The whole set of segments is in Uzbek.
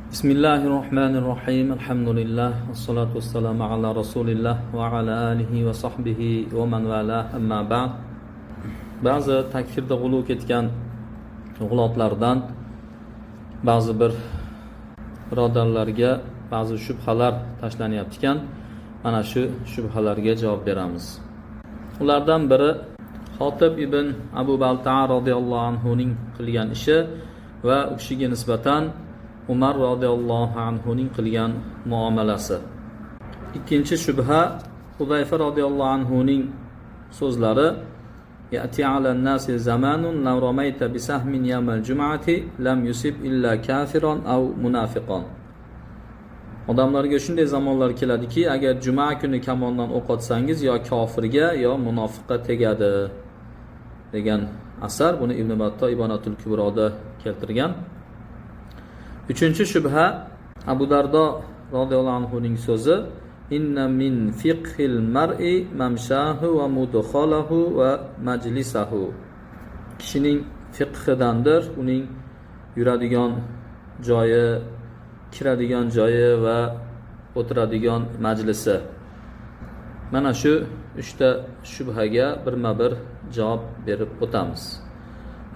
Bismillahirrahmanirrahim. Alhamdulillah. Wassalatu wassalamu ala Rasulillah va ala alihi va sahbihi va man wala. Amma ba'd. Ba'zi takfirda g'ulu ketgan g'ulotlardan ba'zi bir birodarlarga ba'zi shubhalar tashlanyapti ekan. Mana shu shubhalarga javob beramiz. Ulardan biri Xotib ibn Abu Balta'a radhiyallohu anhu ning qilgan ishi va u kishiga nisbatan Umar radhiyallohu anhu ning qilgan muomalasi. Ikkinchi shubha Hudayfa radhiyallohu anhu ning so'zlari: "Ya'ti 'alan nasi zamanun law ramayta bi sahmin yawmal jum'ati lam yusib illa kafiron aw munafiqon." Odamlarga shunday zamonlar keladiki, agar juma kuni kamondan o'q otsangiz yo kofirga yo munofiqqa tegadi degan asar. Buni Ibn Battah Ibonatul Kubroda keltirgan. Uchinchi shubha Abu Dardo radhiyallohu anhu ning so'zi: "Inna min fiqhil mar'i mamshahu va mudkhalahu va majlisahu." Kishining fiqhidandir uning yuradigan joyi, kiradigan joyi va o'tiradigan majlisi. Mana shu 3 ta shubhaga birma-bir javob berib o'tamiz.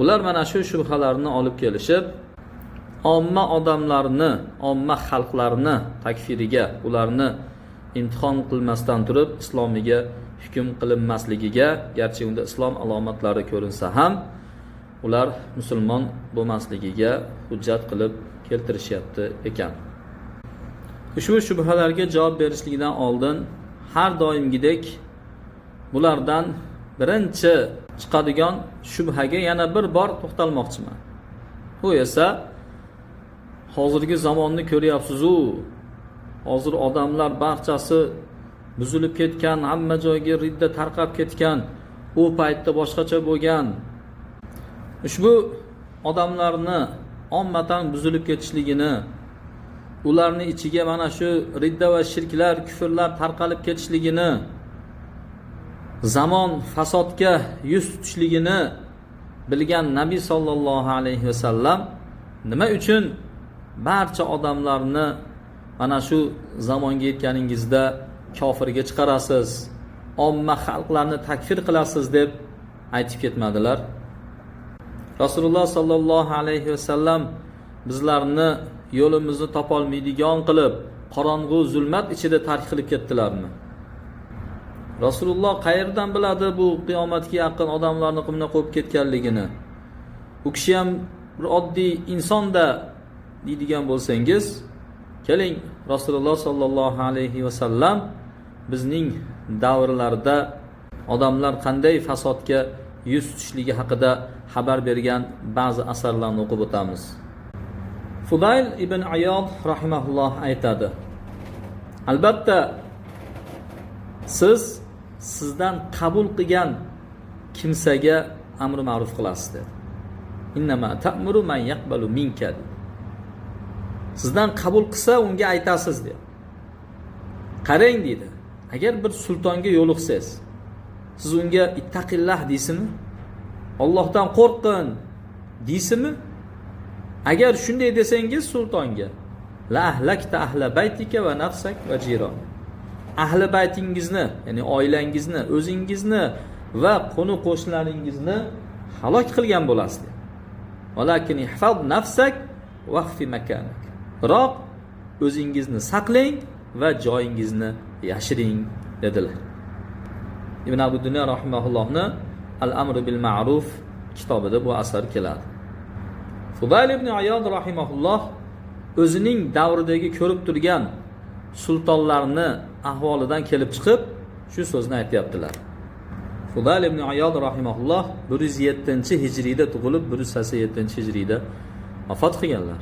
Ular mana shu shubhalarni olib kelishib, omma odamlarni, omma xalqlarni takfiriga, ularni imtihon qilmasdan turib islomiga hukm qilinmasligiga, garchi unda islom alomatlari ko'rinsa ham, ular musulmon bo'lmasligiga hujjat qilib keltirishyapti ekan. Ushbu shubhalarga javob berishlikdan oldin har doimgidek bulardan birinchi chiqadigan shubhaga yana bir bor to'xtalmoqchiman. Bu esa hozirgi zamonni ko'ryapsiz-u. Hozir odamlar barchasi buzilib ketgan, hamma joyga ridda tarqab ketgan. U paytda boshqacha bo'lgan. Ushbu odamlarni ommatan buzilib ketishligini, ularning ichiga mana shu ridda va shirklar, kufrlar tarqalib ketishligini, zamon fasodga yuz tutishligini bilgan Nabiy sallallohu alayhi vasallam nima uchun barcha odamlarni mana shu zamonga yetganingizda kofirga chiqarasiz, omma xalqlarni takfir qilasiz deb aytib ketmadilar? Rasululloh sallallohu alayhi vasallam bizlarni yo'limizni topolmaydigan qilib, qorong'u zulmat ichida tark qilib ketdilarmi? Rasululloh qayerdan biladi bu qiyomatga yaqin odamlarni qimna qo'yib ketganligini? U kishi ham bir oddiy insonda deydigan bo'lsangiz, keling Rasululloh sallallohu alayhi vasallam bizning davrlarda odamlar qanday fasodga yuz tutishligi haqida xabar bergan ba'zi asarlarni o'qib o'tamiz. Fudayl ibn Ayod rahimahulloh aytadi: "Albatta siz sizdan qabul qilgan kimsaga amri ma'ruf qilasiz" dedi. "Innama ta'muru man yaqbalu minka." Sizdan qabul qilsa unga aytasiz dedi. Qarang dedi, agar bir sultonga yo'liqsangiz, siz unga ittaqillah deysizmi? Allohdan qo'rqin deysizmi? Agar shunday desangiz sultonga, la ahlakta ahla baytika va nafsak va jiron. Ahli baytingizni, ya'ni oilangizni, o'zingizni va qo'ni qo'shnilaringizni halok qilgan bo'lasiz. Walakin ihfaz nafsak wa khfi makanak. Biroq o'zingizni saqlang va joyingizni yashiring dedilar. Ibn Abu Dunya rahimahullohni Al-Amr bil Ma'ruf kitobida bu asar keladi. Fudayl ibn Ayod rahimahulloh o'zining davridagi ko'rib turgan sultonlarni ahvolidan kelib chiqib shu so'zni aytayaptilar. Fudayl ibn Ayod rahimahulloh 107-hijriyda tug'ilib 187-hijriyda vafot qilganlar.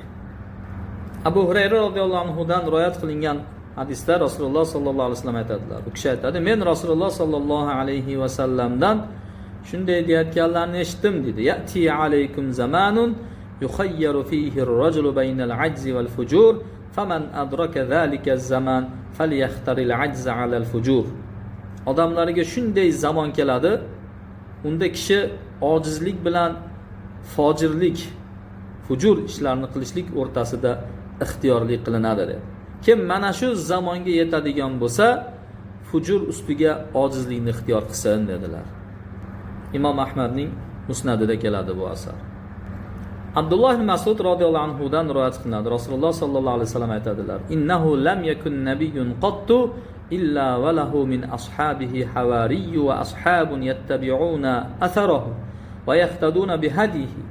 Abu Hurayra radhiyallohu anhu dan rivoyat qilingan hadisda Rasululloh sallallohu alayhi vasallam aytadilar. U kishi aytadi: "Men Rasululloh sallallohu alayhi vasallamdan shunday deyotganlarni eshitdim" dedi. "Ya'ti alaykum zamanun yukhayyaru fihi ar-rajulu baynal ajzi wal fujur, faman adraka zalika az-zaman falyakhtaril ajza 'ala al-fujur." Odamlarga shunday zamon keladi, unda kishi ojizlik bilan fojirlik, fujur ishlarni qilishlik o'rtasida ixtiyorli qilinadi dedi. Kim mana shu zamonga yetadigan bo'lsa, fujur ustiga ojizlikni ixtiyor qilsin dedilar. Imom Ahmadning musnadida keladi bu asar. Abdulloh ibn Mas'ud radhiyallohu anhu dan rivoyat qilinadi. Rasululloh sallallohu alayhi vasallam aytadilar: "Innahu lam yakun nabiyyun qattu illa wa lahu min ashabihi hawariyyu wa ashabun yattabi'una atharahu wa yahtaduna bihadihi.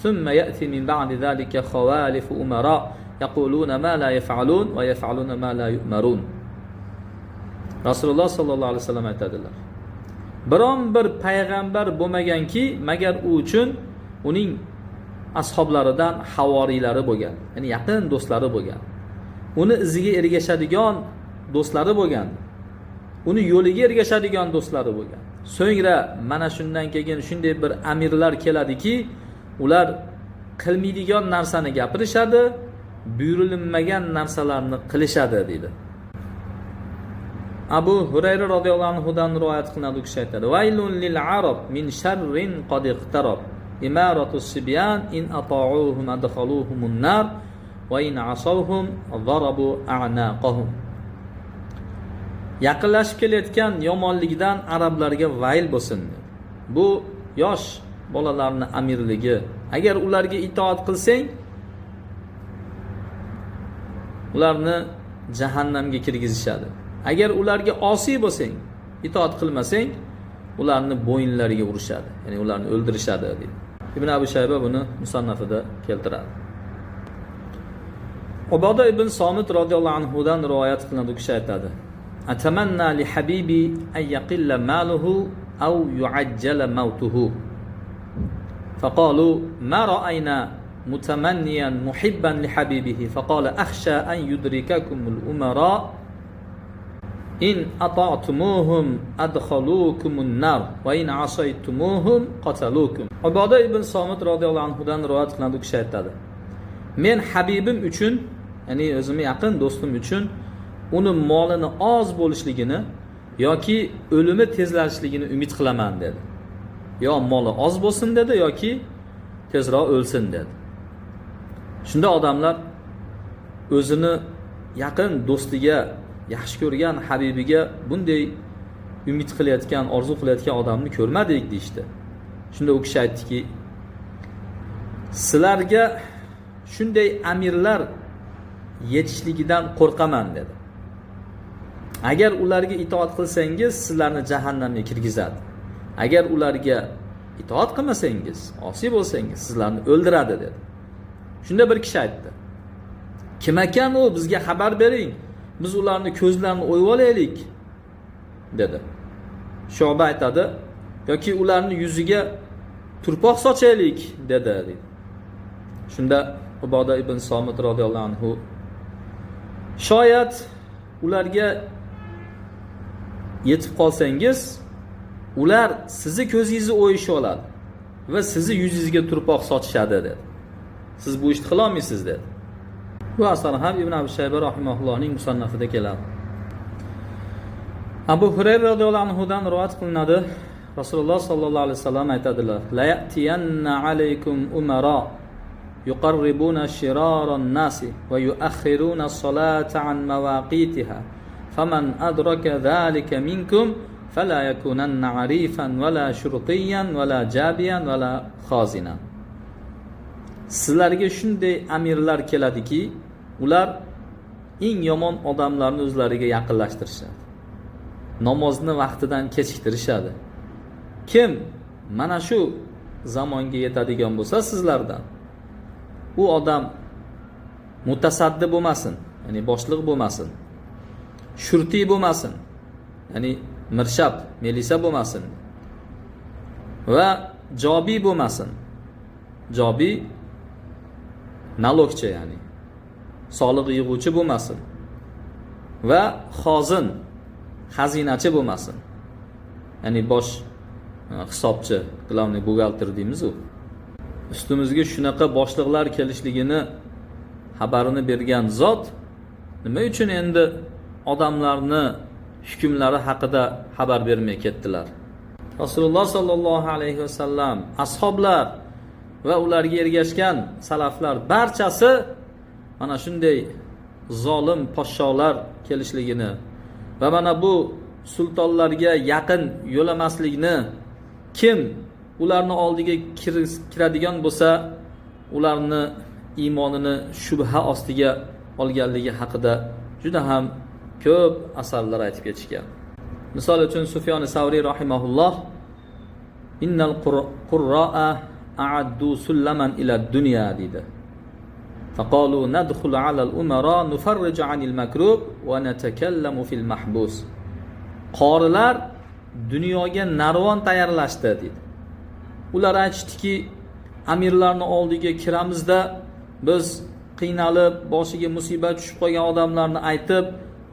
Thumma ya'ti min ba'di dhalika khawalif umara yaquluna ma la yaf'alun wa yaf'aluna ma la yu'marun." Rasululloh sallallohu alayhi vasallam aytadilar: Biron bir payg'ambar bo'lmaganki, magar u uchun uning ashablaridan havoriylari bo'lgan, ya'ni yaqin do'stlari bo'lgan. Uni iziga ergashadigan do'stlari bo'lgan. Uni yo'liga ergashadigan do'stlari bo'lgan. So'ngra mana shundan keyin shunday bir amirlar keladiki, ular qilmaydigan narsani gapirishadi, buyurilmagan narsalarni qilishadi dedi. Abu Hurayra radhiyallohu anhu dan rivoyat qilinadi, u kishi aytadi: "Vaylun lil arab min sharrin qad iqtarab. Imaratus sibyan in ata'uhum adkhaluhumun nar wa in asawhum darabu a'naqahum." Yaqinlashib kelayotgan yomonlikdan arablarga vayl bo'lsin. Bu yosh bolalarning amirligi. Agar ularga itoat qilsang, ularni jahannamga kirgizishadi. Agar ularga osiy bo'lsang, itoat qilmasang, ularni bo'yinlariga urishadi, ya'ni ularni o'ldirishadi dedi. Ibn Abi Shayba buni musannafida keltiradi. Uboda ibn Somit radhiyallohu anhu dan rivoyat qilinadi, u kishi aytadi: "Atamanna li habibi ay yaqilla maluhu aw yu'ajjala mautuhu. Faqalu ma ra'ayna mutamanniyan muhibban li habibihi faqala akhsha an yudrikakumul umara in ata'tumuhum adkhalukumun nar wa in asaytumuhum qatalukum." Uboda ibn Somit radhiyallohu anhu dan rivoyat qilinadi, u kishi aytadi: "Men Habibim uchun, ya'ni o'zimning yaqin do'stim uchun uni molini oz bo'lishligini yoki o'limi tezlashligini umid qilaman" dedi. Yo moli oz bo'lsin dedi yoki tezroq o'lsin dedi. Shunda odamlar o'zini yaqin do'stiga, yaxshi ko'rgan habibiga bunday umid qilayotgan, orzu qilayotgan odamni ko'rmadik deydi. Shunda u kishi aytdiki: "Sizlarga shunday amirlar yetishligidan qo'rqaman" dedi. "Agar ularga itoat qilsangiz, sizlarni jahannamga kirgizadi. Agar ularga itoat qilmasangiz, osiy bo'lsangiz, sizlarni o'ldiradi" dedi. Shunda bir kishi aytdi: "Kim ekan u? Bizga xabar bering. Biz ularni ko'zlarini o'yib olaylik" dedi. Shoba aytadi: "Yoki ularni yuziga turpoq sochaylik" dedi. Shunda Uboda ibn Somit radhiyallohu anhu: "Shoyat ularga yetib qolsangiz, ular sizni ko'zingizni o'yishib oladi va sizni yuzingizga turpoq sochishadi" dedi. "Siz bu ishni qila olmaysiz" dedi. Bu asar ham Ibn Abi Shayba rahimahullohning musannafida keladi. Abu Hurayra radhiyallohu anhu dan rivoyat qilinadi. Rasululloh sallallohu alayhi vasallam aytadilar: "La ya'tiyanna alaykum umara yuqarribuna shiraran nasi va yu'akhiruna as-salata an mawaqitiha. Faman adraka dhalika minkum fala yakunanna 'arifan wala shurtiyan wala jabiyan wala khazinan." Sizlarga shunday amirlar keladiki, ular eng yomon odamlarni o'zlariga yaqinlashtirishadi. Namozni vaqtidan kechiktirishadi. Kim mana shu zamonga yetadigan bo'lsa sizlardan, u odam mutasaddi bo'lmasin, ya'ni boshliq bo'lmasin. Shurti bo'lmasin, ya'ni mirshab, melisa bo'lmasin. Va jobi bo'lmasin. Jobi nalogchi, ya'ni soliq yig'uvchi bo'lmasin. Va xozin, xazinachi bo'lmasin. Ya'ni bosh hisobchi, glavniy buxgalter deymiz u. Ustimizga shunaqa boshliqlar kelishligini xabarini bergan zot nima uchun endi odamlarni hukmlari haqida xabar bermay ketdilar? Rasululloh sallallohu alayhi vasallam, ashoblar va ularga ergashgan salaflar barchasi mana shunday zolim podsholar kelishligini va mana bu sultonlarga yaqin yo'lamaslikni, kim ularni oldiga kiradigan bo'lsa, ularni iymonini shubha ostiga olganligi haqida juda ham ko'p asarlar aytib ketishgan. Misol uchun Sufyon Savriy rahimahulloh innal qurra'a a'addu sullaman ila dunya dedi. Faqalu nadkhulu 'ala al-umara nufarriju 'anil makrub va natakallamu fil mahbus. Qorilar dunyoga narvon tayyorlashdi dedi. Ular aytishdiki, amirlarning oldiga kiramizda biz qiynalib, boshiga musibat tushib qolgan odamlarni aytib,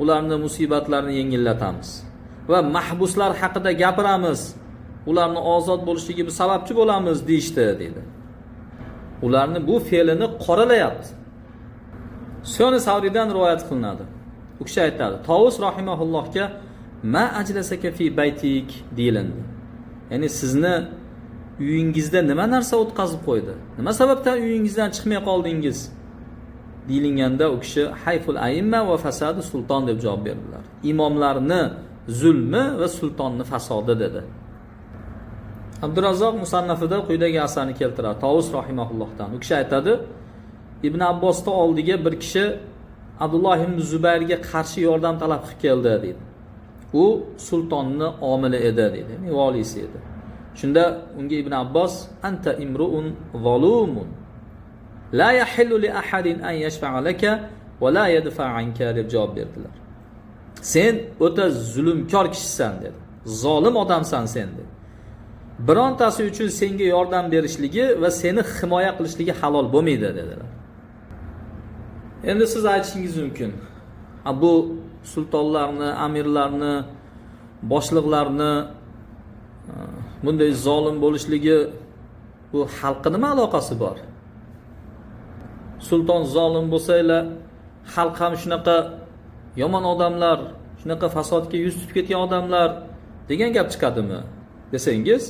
ularni musibatlarini yengillatamiz va mahbuslar haqida gapiramiz, ularni ozod bo'lishiga sababchi bo'lamiz deyishdi dedi. Ularni bu fe'lini qoralayapti. Sufyon Savriydan rivoyat qilinadi. U kishi aytadi, Tovus rahimahullohga ma ajlasaka fi baytik deyilindi. Ya'ni sizni uyingizda nima narsa o'tkazib qo'ydi? Nima sababdan uyingizdan chiqmay qoldingiz? deyilganda u kishi hayful aimma va fasadi sulton deb javob berdilar. Imomlarni zulmi va sultonni fasodi dedi. Abdurazzoq musannafida quyidagi asarni keltiradi. Tovus rahimahullohdan. U kishi aytadi, Ibn Abbosning oldiga bir kishi Abdulloh ibn Zubayrga qarshi yordam talab qilib keldi dedi. U sultonni omili edi dedi, ya'ni valisi edi. Shunda unga Ibn Abbos anta imruun zalumun la yahillu li ahadin an yashfa'a laka va la yadfa' anka deb javob berdilar. Sen o'ta zulmkor kishisan dedi. Zolim odamsan sen dedi. Birontasi uchun senga yordam berishligi va seni himoya qilishligi halol bo'lmaydi dedilar. Endi siz aytishingiz mumkin. Bu sultonlarni, amirlarni, boshliqlarni bunday zolim bo'lishligi bu xalqqa nima aloqasi bor? Sulton zolim bo'lsa-la, xalq ham shunaqa yomon odamlar, shunaqa fasodga yuz tutib ketgan odamlar degan gap chiqadimi desangiz,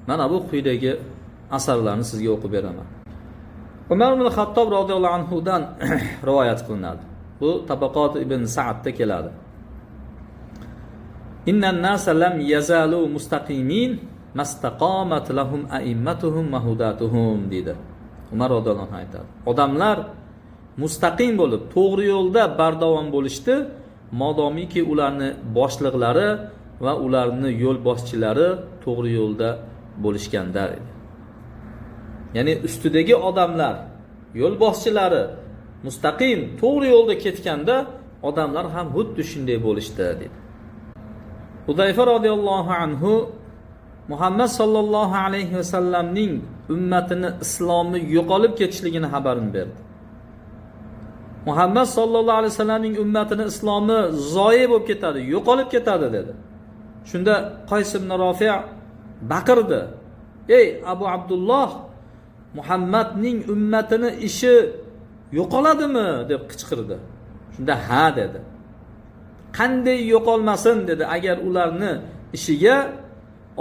mana bu quyidagi asarlarni sizga o'qib beraman. Umar ibn Xattob radhiyallohu anhu dan rivoyat qilinadi. Bu Tabaqat ibn Sa'dda keladi. Innan nasa lam yazalu mustaqimin mastaqamat lahum a'immatuhum mahudatuhum dedi. Umar radhiyallohu anhu aytadi. Odamlar mustaqim bo'lib, to'g'ri yo'lda bardavom bo'lishdi, modomiki ularni boshliqlari va ularni yo'l boshchilari to'g'ri yo'lda bo'lishganda edi. Ya'ni ustidagi odamlar, yo'l boshchilari mustaqim, to'g'ri yo'lda ketganda odamlar ham xuddi shunday bo'lishdi dedi. Hudayfa radhiyallohu anhu Muhammad sallallohu alayhi va sallamning ummatini islomni yo'qolib ketishligini xabarini berdi. Muhammad sallallohu alayhi va sallamning ummatini islomi zoyi bo'lib ketadi, yo'qolib ketadi dedi. Shunda Qays ibn Rafi' baqirdi. Ey Abu Abdulloh, Muhammadning ummatini ishi yo'qoladimi deb qichqirdi. Shunda ha dedi. Qanday yo'qolmasin dedi, agar ularni ishiga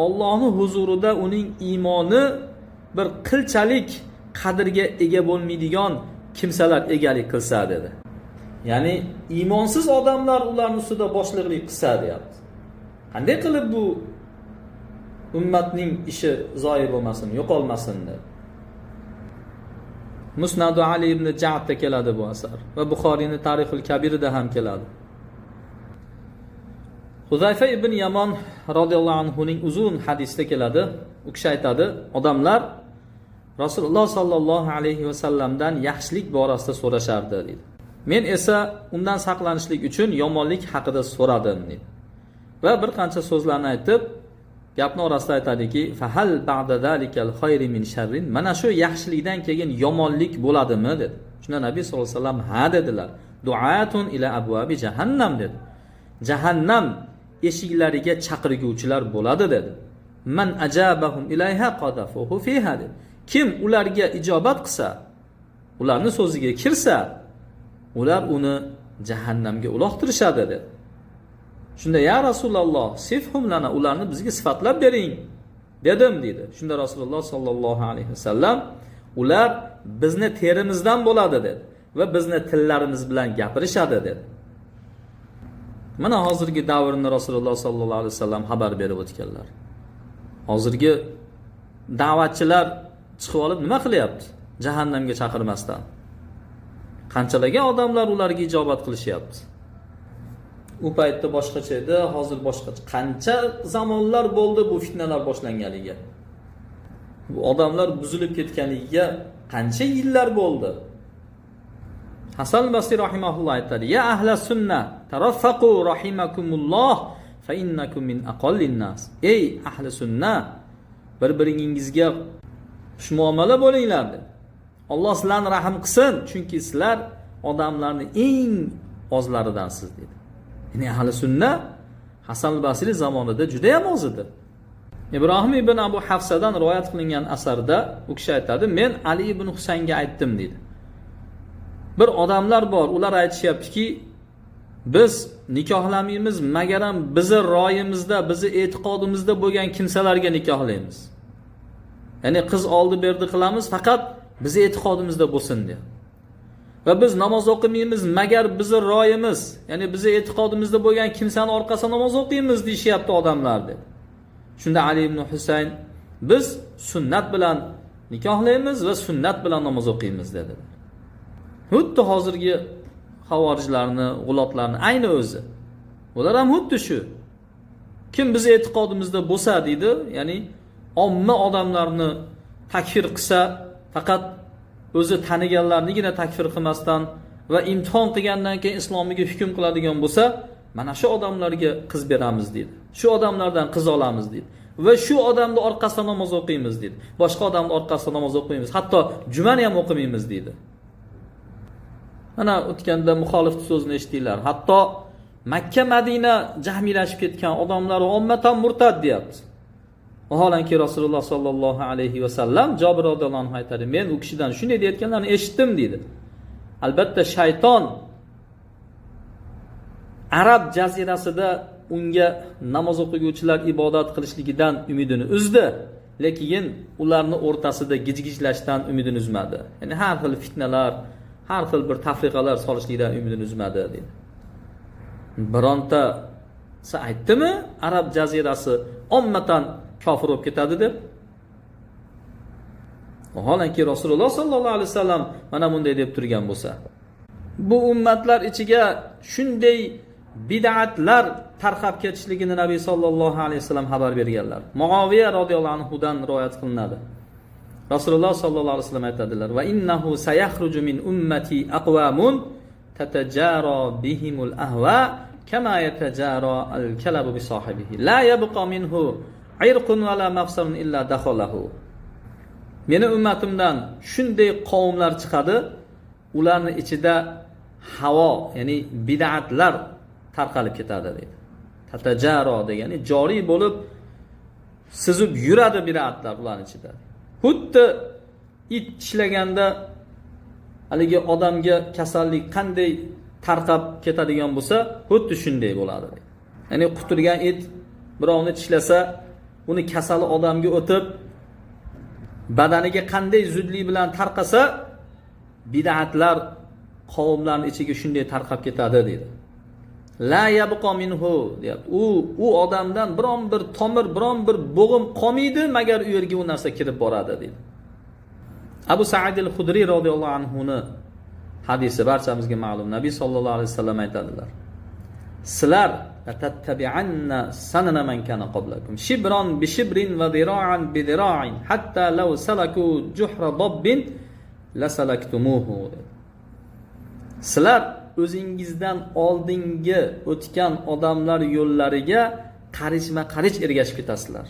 Allohning huzurida uning iymoni bir qilchalik qadrga ega bo'lmaydigan kimsalar egalik qilsa dedi. Ya'ni iymonsiz odamlar ularning ustida boshliqlik qilsa deyapti. Qanday qilib bu ummatning ishi zoyi bo'lmasin, yo'qolmasin dedi. Musnad Ali ibn Ja'dda keladi bu asar va Buxoriyning Tarixul Kabirida ham keladi. Huzayfa ibn Yaman radhiyallohu anhuning uzun hadisda keladi. U kishi aytadi, odamlar Rasululloh sallallohu alayhi va sallamdan yaxshilik borasida so'rashardi dedi. Men esa undan saqlanishlik uchun yomonlik haqida so'radim dedi. Va bir qancha so'zlarni aytib, gapni orasida aytadiki, fahal ba'da zalikal khayri min sharrin, mana shu yaxshilikdan keyin yomonlik bo'ladimi dedi. Shunda Nabiy sollallohu alayhi vasallam ha dedilar. Du'atun ila abwabi jahannam dedi. Jahannam eshiklariga chaqirguvchilar bo'ladi dedi. Man ajabahum ilayha qadafuhu fiha dedi. Kim ularga ijobat qilsa, ularning so'ziga kirsa, ular uni jahannamga uloqtirishadi dedi. Shunda ya Rasululloh, sifhum lana, ularni bizga sifatlab bering dedim dedi. Shunda Rasululloh sallallohu alayhi vasallam, ular bizni terimizdan bo'ladi dedi. va bizni tillarimiz bilan gapirishadi dedi. Mana hozirgi davrni Rasululloh sollallohu alayhi vasallam xabar berib o'tganlar. Hozirgi da'vatchilar chiqib olib nima qilyapti? Jahannamga chaqirmasdan. Qanchalagan odamlar ularga ijobat qilishyapti. U paytda boshqacha edi, hozir boshqacha. Qancha zamonlar bo'ldi bu fitnalar boshlanganiga. Bu odamlar buzilib ketganiga qancha yillar bo'ldi. Hasan al-Basri rahimahulloh aytadi: "Ya ahla sunnah, taraffaqu rahimakumulloh fa innakum min aqallin nas." Ey ahli sunnah, bir-biringizga xushmuomala bo'linglar dedi. Alloh sizlarni rahim qilsin, chunki sizlar odamlarning eng ozlaridansiz dedi. Ya'ni ahli sunnah Hasan al-Basri zamonida juda ham oz edi. Ibrohim ibn Abu Hafsadan rivoyat qilingan asarda u kishi aytadi: "Men Ali ibn Husaynga aytdim" dedi. Bir odamlar bor, ular aytishyaptiki, biz nikohlamaymiz, magaram bizi royimizda, bizi e'tiqodimizda bo'lgan kimsalarga nikohlaymiz. Ya'ni qiz oldi berdi qilamiz, faqat bizi e'tiqodimizda bo'lsin dedi. Va biz namoz o'qimaymiz, magar bizi royimiz, ya'ni bizi e'tiqodimizda bo'lgan kimsani orqasidan namoz o'qiymiz deyishyapti odamlar dedi. Shunda Ali ibn Husayn: "Biz sunnat bilan nikohlaymiz va sunnat bilan namoz o'qiymiz" dedi. Xuddi hozirgi xavorijlarni, g'ulotlarni ayni o'zi. Ular ham xuddi shu. Kim biz e'tiqodimizda bo'lsa deydi, ya'ni omma odamlarni takfir qilsa, faqat o'zi taniganlarnigina takfir qilmasdan va imtihon qilgandan keyin islomiga hukm qiladigan bo'lsa, mana shu odamlarga qiz beramiz deydi. Shu odamlardan qiz olamiz deydi. Va shu odamning orqasidan namoz o'qiymiz deydi. Boshqa odamning orqasidan namoz o'qiymiz, hatto jumani ham o'qimaymiz deydi. Mana o'tganda muxolif so'zni eshitdinglar. Hatto Makka, Madina jahmilashib ketgan odamlar ummatan murtad deyapti. Vaholanki Rasululloh sollallohu alayhi va sallam Jabir radhiyallohu anhu aytadi: "Men u kishidan shunday deyotganlarni eshitdim" dedi. Albatta shayton Arab jazirasida unga namoz o'qiguvchilar ibodat qilishligidan umidini uzdi, lekin ularning o'rtasida gijgijlashdan umidini uzmadi. Ya'ni har xil fitnalar, har xil bir tafriqalar solishlikdan umidini uzmadi dedi. Bironta aytdimi Arab jazirasi ummatan kofir bo'lib ketadi deb? Vaholanki Rasululloh sollallohu alayhi vasallam mana bunday deb turgan bo'lsa, bu ummatlar ichiga shunday bid'atlar tarqab ketishligini Nabiy sollallohu alayhi vasallam xabar berganlar. Muaviya radhiyallohu anhu dan rivoyat qilinadi. Rasululloh sollallohu alayhi vasallam aytadilar: "Va innahu sayakhruju min ummati aqwamun tatajara bihimul ahwa kama yatajara al-kalabu bi sahibihi la yabqa minhu irqun va la mafsarun illa dakhalahu." Meni ummatimdan shunday qavmlar chiqadi, ularning ichida havo, ya'ni bid'atlar tarqalib ketadi dedi. Tatajaro degani joriy bo'lib sizib yuradi bid'atlar ularning ichida. Xuddi it tishlaganda haligi odamga kasallik qanday tarqab ketadigan bo'lsa, xuddi shunday bo'ladi dedi. Ya'ni quturgan it birovni tishlasa, uni kasali odamga o'tib badaniga qanday zudlik bilan tarqasa, bid'atlar qavmlarning ichiga shunday tarqab ketadi dedi. La yabqa minhu deyapti. U odamdan biron bir tomir, biron bir bo'g'im qolmaydi, magar u yerga u narsa kirib boradi dedi. Abu Sa'id al-Khudri radhiyallohu anhu ni hadisi barchamizga ma'lum. Nabiy sallallohu alayhi vasallam aytadilar: "Sizlar tattabi'anna sanana man kana qablakum shibran bi shibrin va dira'an bi dira'in hatta law salaku juhra dabbin la salaktumuhu." Sizlar o'zingizdan oldingi o'tgan odamlar yo'llariga qarishma-qarich ergashib ketasizlar.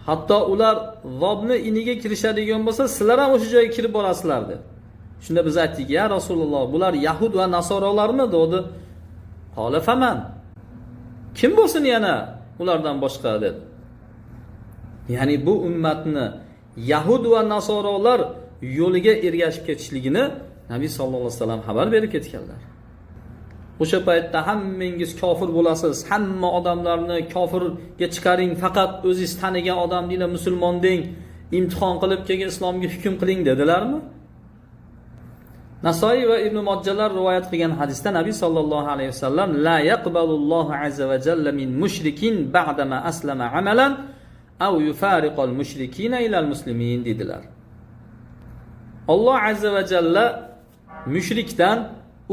Hatto ular zobni iniga kirishadigan bo'lsa, sizlar ham o'sha joyga kirib borasizlar dedi. Shunda biz aytdik: "Ya Rasululloh, bular yahud va nasorolarmi?" dedi. "Qala faman." Kim bo'lsin yana ulardan boshqa dedi. Ya'ni bu ummatni yahud va nasorolar yo'liga ergashib ketishligini Nabiy sallallohu alayhi vasallam xabar berib ketganlar. O'sha paytda hammangiz kofir bo'lasiz, hamma odamlarni kofirga chiqaring, faqat o'zingiz tanigan odam deylar, musulmon deng, imtihon qilib keyin islomga hukm qiling dedilarmi? Nasoiy va Ibn Majjalar rivoyat qilgan hadisda Nabiy sallallohu alayhi vasallam la yaqbalullohu azza va jalla min mushrikin ba'dama aslama amalan aw yufariqal mushrikina ilal muslimin dedilar. Alloh azza va jalla mushrikdan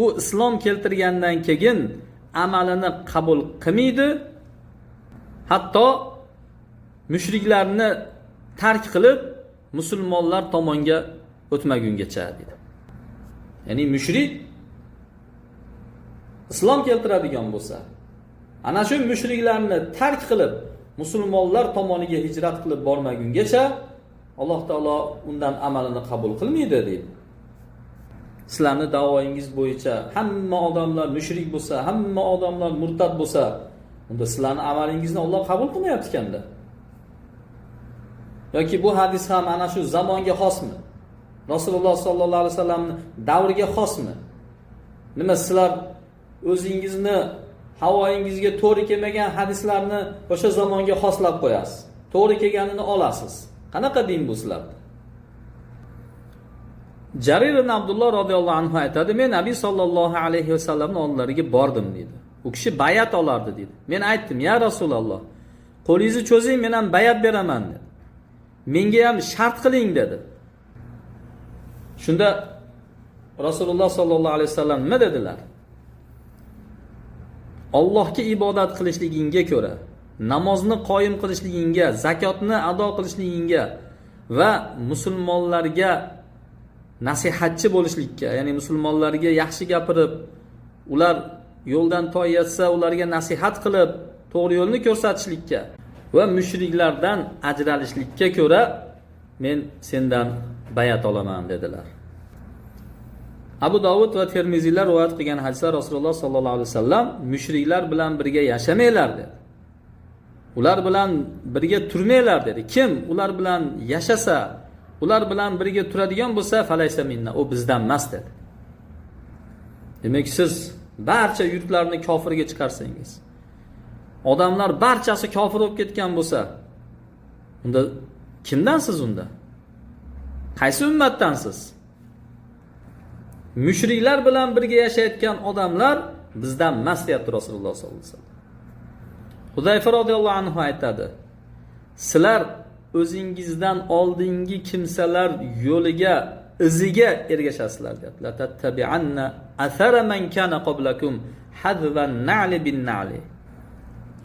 u islom keltirgandan keyin amalini qabul qilmaydi, hatto mushriklarni tark qilib musulmonlar tomonga o'tmagungacha dedi. Ya'ni mushrik islom keltiradigan bo'lsa, ana shu mushriklarni tark qilib musulmonlar tomoniga hijrat qilib bormagungacha Alloh taolo undan amalini qabul qilmaydi dedi. Sizlarning da'voyingiz bo'yicha hamma odamlar mushrik bo'lsa, hamma odamlar murtad bo'lsa, unda sizlarning amalingizni Alloh qabul qilmayapti ekanda. Yoki bu hadis ham ana shu zamonga xosmi? Rasululloh sallallohu alayhi vasallamning davriga xosmi? Nima sizlar o'zingizni havoyingizga to'g'ri kelmagan hadislarni o'sha zamonga xoslab qo'yasiz. To'g'ri kelganini olasiz. Qanaqa din bu sizlarda? Jarir ibn Abdullah radhiyallohu anhu aytadi, men Nabiy sallallohu alayhi vasallamning oldilariga bordim dedi. U kishi bayat olardi dedi. Men aytdim, ya Rasululloh, qo'lingizni cho'zing, men ham bayat beraman dedi. Menga ham shart qiling dedi. Shunda Rasululloh sallallohu alayhi vasallam nima dedilar? Allohga ibodat qilishligingga ko'ra, namozni qoyim qilishligingga, zakotni ado qilishligingga va musulmonlarga nasihatchi bo'lishlikka, ya'ni musulmonlarga yaxshi gapirib, ular yo'ldan toyatsa ularga nasihat qilib, to'g'ri yo'lni ko'rsatishlikka va mushriklardan ajralishlikka ko'ra men sendan bayat olaman dedilar. Abu Dovud va Termiziylar rivoyat qilgan hadisda Rasululloh sallallohu alayhi vasallam mushriklar bilan birga yashamanglar dedi. Ular bilan birga turmanglar dedi. Kim ular bilan yashasa, ular bilan birga turadigan bo'lsa, falaysa minna, u bizdan emas dedi. Demak, siz barcha yurtlarni kofirga chiqarsangiz, odamlar barchasi kofir bo'lib ketgan bo'lsa, unda kimdansiz unda? Qaysi ummatdansiz? Mushriklar bilan birga yashayotgan odamlar bizdan emas deyapti Rasululloh sollallohu alayhi vasallam. Hudayfa radhiyallohu anhu aytadi, sizlar o'zingizdan oldingi kimsalar yo'liga, iziga ergashasizlar deyapti. La tattabi'anna athara man kana qablakum hadvan na'li bin na'li.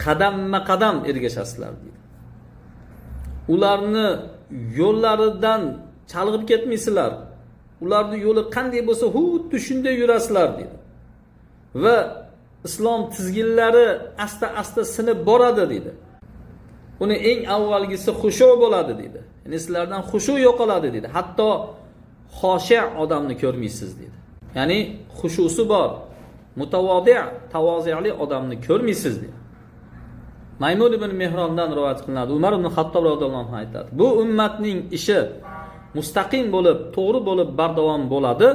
Qadamma-qadam ergashasizlar deydi. Ularni yo'llaridan chalg'ib ketmaysizlar. Ularning yo'li qanday bo'lsa, xuddi shunday yurasizlar dedi. Va islom tizginlari asta-asta sinib boradi dedi. Uni eng avvalgisi xushu bo'ladi dedi. Ya'ni sizlardan xushu yo'qoladi dedi. Hatto xoshiy odamni ko'rmaysiz dedi. Ya'ni xushusi bor, mutavodi', tavozi'li odamni ko'rmaysiz dedi. Maymun ibn Mehrondan rivoyat qilinadi. Umar ibn Xattob radhiyallohu anhu aytadi, bu ummatning ishi mustaqim bo'lib, to'g'ri bo'lib bardavom bo'ladi,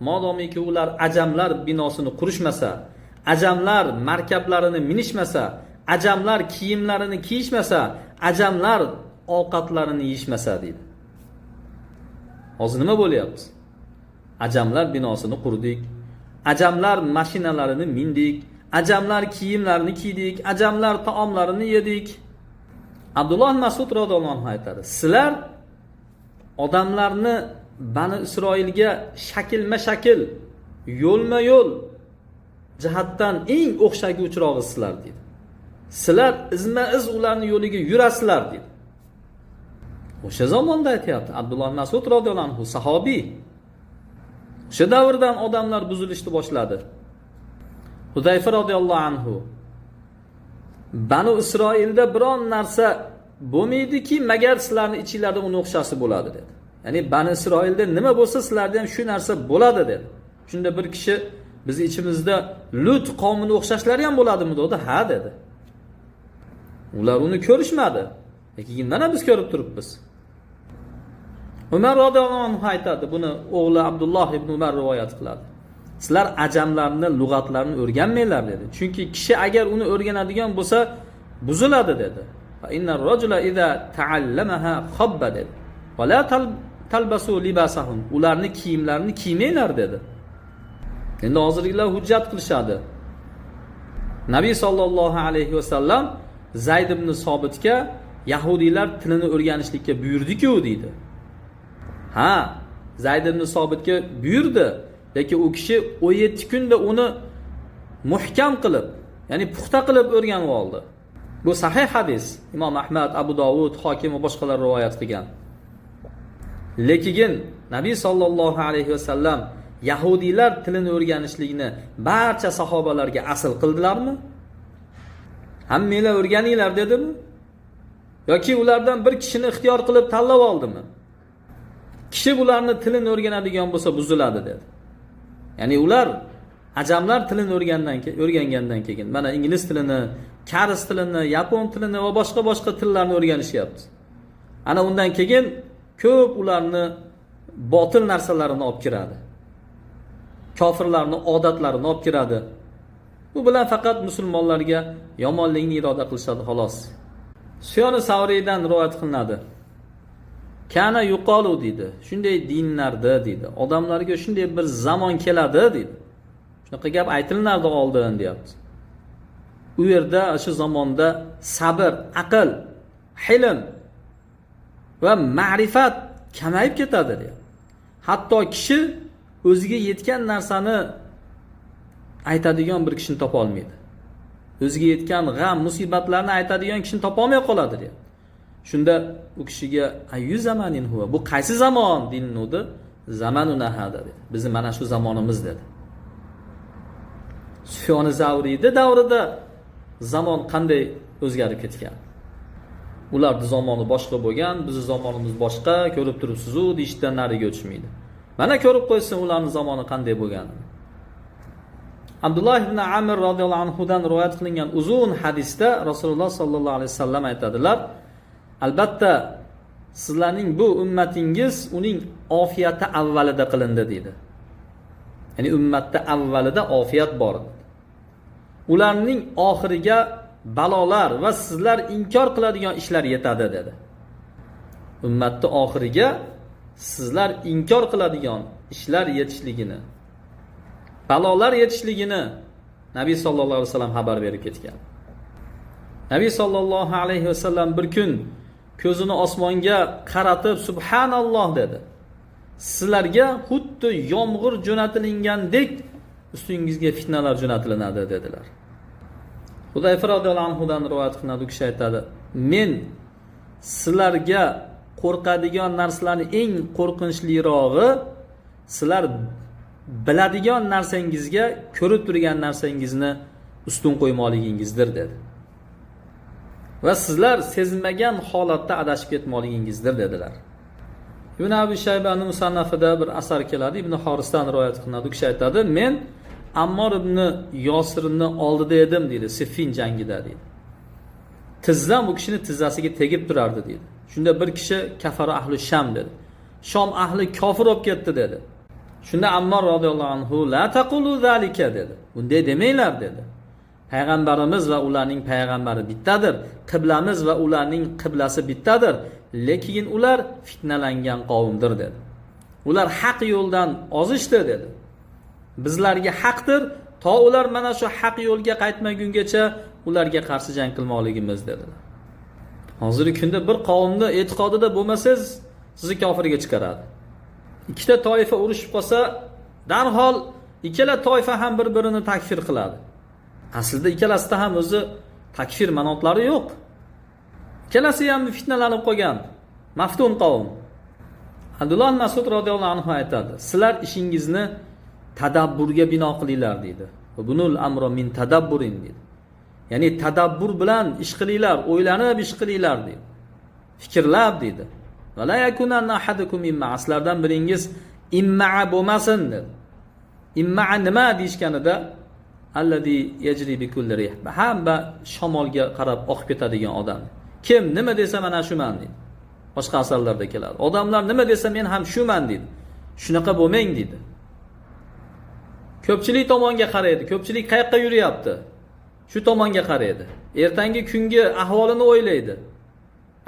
modomiki ular ajamlar binosini qurishmasa, ajamlar markablarini minishmasa, ajamlar kiyimlarini kiyishmasa, ajamlar ovqatlarini yeyishmasa deydi. Hozir nima bo'lyapti? Ajamlar binosini qurdik, ajamlar mashinalarini mindik, ajamlar kiyimlarini kiydik, ajamlar taomlarini yedik. Abdulloh Mas'ud radhiyallohu anhu aytadi, sizlar odamlarni Bani Isroilga shakilma-shakil, yo'lma-yo'l jihatdan eng o'xshaguvchirog'isizlar dedi. Sizlar izma-iz ularning yo'liga yurasizlar dedi. O'sha zamonda aytayapti Abdulloh Mas'ud radhiyallohu anhu, sahobiy. O'sha davrdan odamlar buzilishni boshladi. Hudayfa radhiyallohu anhu, Bani Isroilda biron narsa bo'lmaydiki, magar sizlarning ichingizda uni o'xshasi bo'ladi dedi. Ya'ni Bani Isroilda nima bo'lsa, sizlarda ham shu narsa bo'ladi dedi. Shunda bir kishi biz ichimizda Lut qavmini o'xshashlari ham bo'ladimi dedi. Ha dedi. Ular uni ko'rishmadi. Lekin mana biz ko'rib turibmiz. Umar radhiyallohu anhu aytadi, buni o'g'li Abdulloh ibn Umar rivoyat qiladi. Sizlar ajamlarning lug'atlarini o'rganmanglar dedi. Chunki kishi agar uni o'rganadigan bo'lsa, buziladi dedi. Fa innar rajula idza ta'allamaha khabba dedi. Va la talbasu libasahum. Ularni kiyimlarini kiymanglar dedi. Endi hozirgilar hujjat qilishadi. Nabiy sollallohu alayhi vasallam Zayd ibn Sobitga yahudiylar tilini o'rganishlikka buyurdi-ku deydi. Ha, Zayd ibn Sobitga buyurdi, lekin u kishi 17 kunda uni muhkam qilib, ya'ni puxta qilib o'rganib oldi. Bu sahih hadis. Imom Ahmad, Abu Dovud, Hokim va boshqalar rivoyat qilgan. Lekin Nabiy sollallohu alayhi vasallam yahudiylar tilini o'rganishlikni barcha sahobalarga asl qildilarmi? Hammanglar o'rganinglar dedimi? Yoki ulardan bir kishini ixtiyor qilib tanlab oldimi? Kishi bularni tilini o'rganadigan bo'lsa buziladi dedi. Ya'ni ular ajamlar tilini o'rgangandan keyin mana ingliz tilini, karis tilini, yapon tilini va boshqa tillarni o'rganishyapti. Ana undan keyin ko'p ularni botil narsalarini olib kiradi. Kofirlarning odatlarini olib kiradi. Bu bilan faqat musulmonlarga yomonlikni iroda qilishadi xolos. Sufyon Savriydan rivoyat qilinadi. Kana yuqolu dedi. Shunday dinlarda dedi. Odamlarga shunday bir zamon keladi dedi. Shunaqa gap aytilinardi oldin deyapti. U yerda o'sha zamonda sabr, aql, hilm va ma'rifat kamayib ketadi deyapti. Hatto kishi o'ziga yetgan narsani aytadigan bir kishini topa olmaydi. O'ziga yetgan g'am, musibatlarni aytadigan kishini topa olmay qoladi deyapti. Shunda u kishiga ayyu zamanin huwa, bu qaysi zamon dinudi? Zamanuna hada dedi. Bizim mana shu zamonimiz dedi. Sufyon Savriyning davrida zamon qanday o'zgarib ketgan? Ularning zamoni boshqa bo'lgan, bizning zamonimiz boshqa, ko'rib turibsiz-ku, deyishdan nariga o'tishmaydi. Mana ko'rib qo'ysin ularning zamoni qanday bo'lganini. Abdullah ibn Amr radhiyallohu anhu dan rivoyat qilingan uzun hadisda Rasululloh sallallohu alayhi vasallam aytadilar: "Albatta sizlarning bu ummatingiz uning ofiyati avvalida qilindi" dedi. Ya'ni ummatda avvalida ofiyat bor. Ularning oxiriga balolar va sizlar inkor qiladigan ishlar yetadi dedi. Ummatning oxiriga sizlar inkor qiladigan ishlar yetishligini, balolar yetishligini Nabiy sallallohu alayhi vasallam xabar berib ketgan. Nabiy sallallohu alayhi vasallam bir kun ko'zini osmonga qaratib subhanalloh dedi. Sizlarga xuddi yomg'ir jo'natilgandek ustingizga fitnalar jo'natilinadi dedilar. Hudayfa radhiyallohu anhu dan rivoyat qilinadi, u kishi aytadi: "Men sizlarga qo'rqadigan narsalarning eng qo'rqinchlirog'i sizlar biladigan narsangizga ko'rib turgan narsangizni ustun qo'ymoqligingizdir" dedi. Va sizlar sezmagan holatda adashib ketmoqligingizdir dedilar. Ibn Abi Shaybaning musannafida bir asar keladi, Ibn Horisdan rivoyat qilinadi. U kishi aytadi: "Men Ammor ibn Yosirni oldida edim" dedi, Siffin jangida dedi. Tizzam u kishini tizzasiga tegib turardi dedi. Shunda bir kishi kafara ahli Sham dedi. Shom ahli kofir bo'lib ketdi dedi. Shunda Ammor radhiyallohu anhu la taqulu zalika dedi. Bunday demanglar dedi. Payg'ambarimiz va ularning payg'ambari bittadir. Qiblamiz va ularning qiblasi bittadir. Lekin ular fitnalangan qavmdir dedi. Ular haq yo'ldan ozishdi dedi. Bizlarga haqdir, to ular mana shu haq yo'lga qaytmagungacha ularga qarshi jang qilmoqligimiz dedilar. Hozirgi kunda bir qavmni e'tiqodida bo'lmasangiz, sizni kofirga chiqaradi. Ikkita toifa urushib qolsa, darhol ikkala toifa ham bir-birini takfir qiladi. Aslida ikkalasida ham o'zi takfir manotlari yo'q. Ikkalasi ham fitnalanib qolgan maftun qavm. Abdullah Mas'ud radhiyallohu anhu aytadi: "Sizlar ishingizni tadabburga bino qilinglar" dedi. Bunul amro min tadabburin dedi. Ya'ni tadabbur bilan ish qilinglar, o'ylanib ish qilinglar dedi. Fikrlab dedi. Va la yakunanna ahadukum imma, aslardan biringiz imma bo'lmasin dedi. Imma nima deyishganida alladhi yajri bi kulli rih. Hamma shamolga qarab oqib ketadigan odam. Kim nima desa mana shuman dedi. Boshqa asarlarda keladi. Odamlar nima desa men ham shuman dedi. Shunaqa bo'lmang dedi. Ko'pchilik tomonga qaraydi. Ko'pchilik qayoqqa yuryapti? Shu tomonga qaraydi. Ertangi kungi ahvolini o'ylaydi.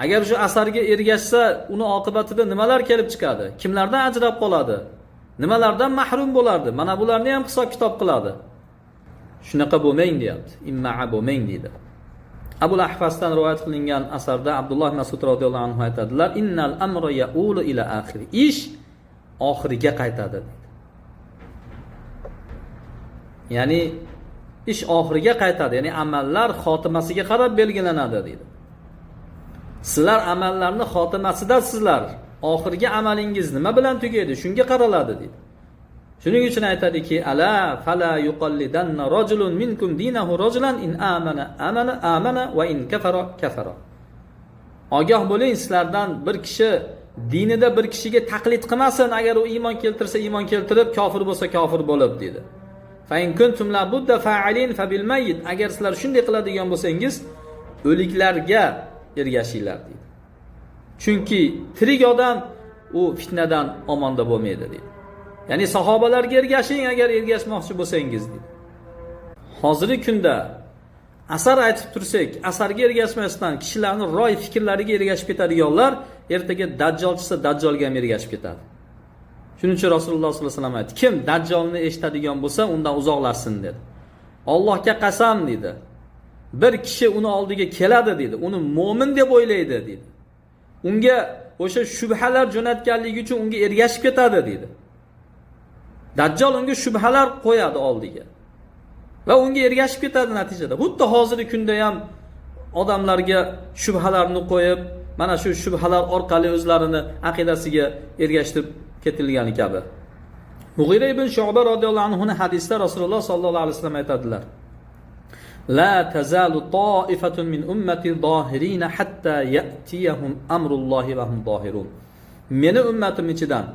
Agar shu asarga ergashsa, uni oqibatida nimalar kelib chiqadi? Kimlardan ajrab qoladi? nimalardan mahrum bo'lardi. Mana bularni ham hisob kitob qiladi. Shunaqa bo'lmang deyapti. Imma'a bo'lmang deydi. Abul Ahvasdan rivoyat qilingan asarda Abdulloh Mas'ud radhiyallohu anhu aytadilar: "Innal amra ya'ulu ila akhir." Ish oxiriga qaytadi deydi. Ya'ni ish oxiriga qaytadi, ya'ni amallar xotimasiga qarab belgilanadi deydi. Sizlar amallarni xotimasidasizlar. Oxirgi amalingiz nima bilan tugaydi? Shunga qaraladi deydi. Shuning uchun aytadiki: "Ala fala yuqallidanna rajulun minkum dinahu rajulan in amana va in kafara kafara." Ogoh bo'ling, sizlardan bir kishi dinida bir kishiga taqlid qilmasin. Agar u iymon keltirsa iymon keltirib, kofir bo'lsa kofir bo'lib dedi. Fa in kuntum la budda fa'ilin fa bil mayyit. Agar sizlar shunday qiladigan bo'lsangiz, o'liklarga ergashinglar dedi. Chunki tirik odam u fitnadan omonda bo'lmaydi dedi. Ya'ni sahobalarga ergashing agar ergashmoqchi bo'lsangiz dedi. Hozirgi kunda asar aytib tursak, asarga ergashmasdan kishilarning ro'y fikrlariga ergashib ketadiganlar ertaga dajjol chiqsa dajjolga ham ergashib ketadi. Shuning uchun Rasululloh sollallohu alayhi vasallam aytdi: "Kim dajjolni eshitadigan bo'lsa, undan uzoqlashsin" dedi. Allohga qasam dedi. Bir kishi uni oldiga keladi dedi. Uni mo'min deb o'ylaydi dedi. Unga o'sha shubhalar jo'natganligi uchun unga ergashib ketadi dedi. Dajjal unga shubhalar qo'yadi oldiga. Va unga ergashib ketadi natijada. Xuddi hozirgi kunda ham odamlarga shubhalarni qo'yib, mana shu shubhalar orqali o'zlarini aqidasiga ergashtirib ketilgani kabi. Mughira ibn Shu'ba radhiyallohu anhu hadisda Rasululloh sallallohu alayhi vasallam aytadilar: "La tazalu ta'ifatun min ummati zohirin hatta ya'tiyahum amrullohi va hum zohirun." Meni ummatim ichidan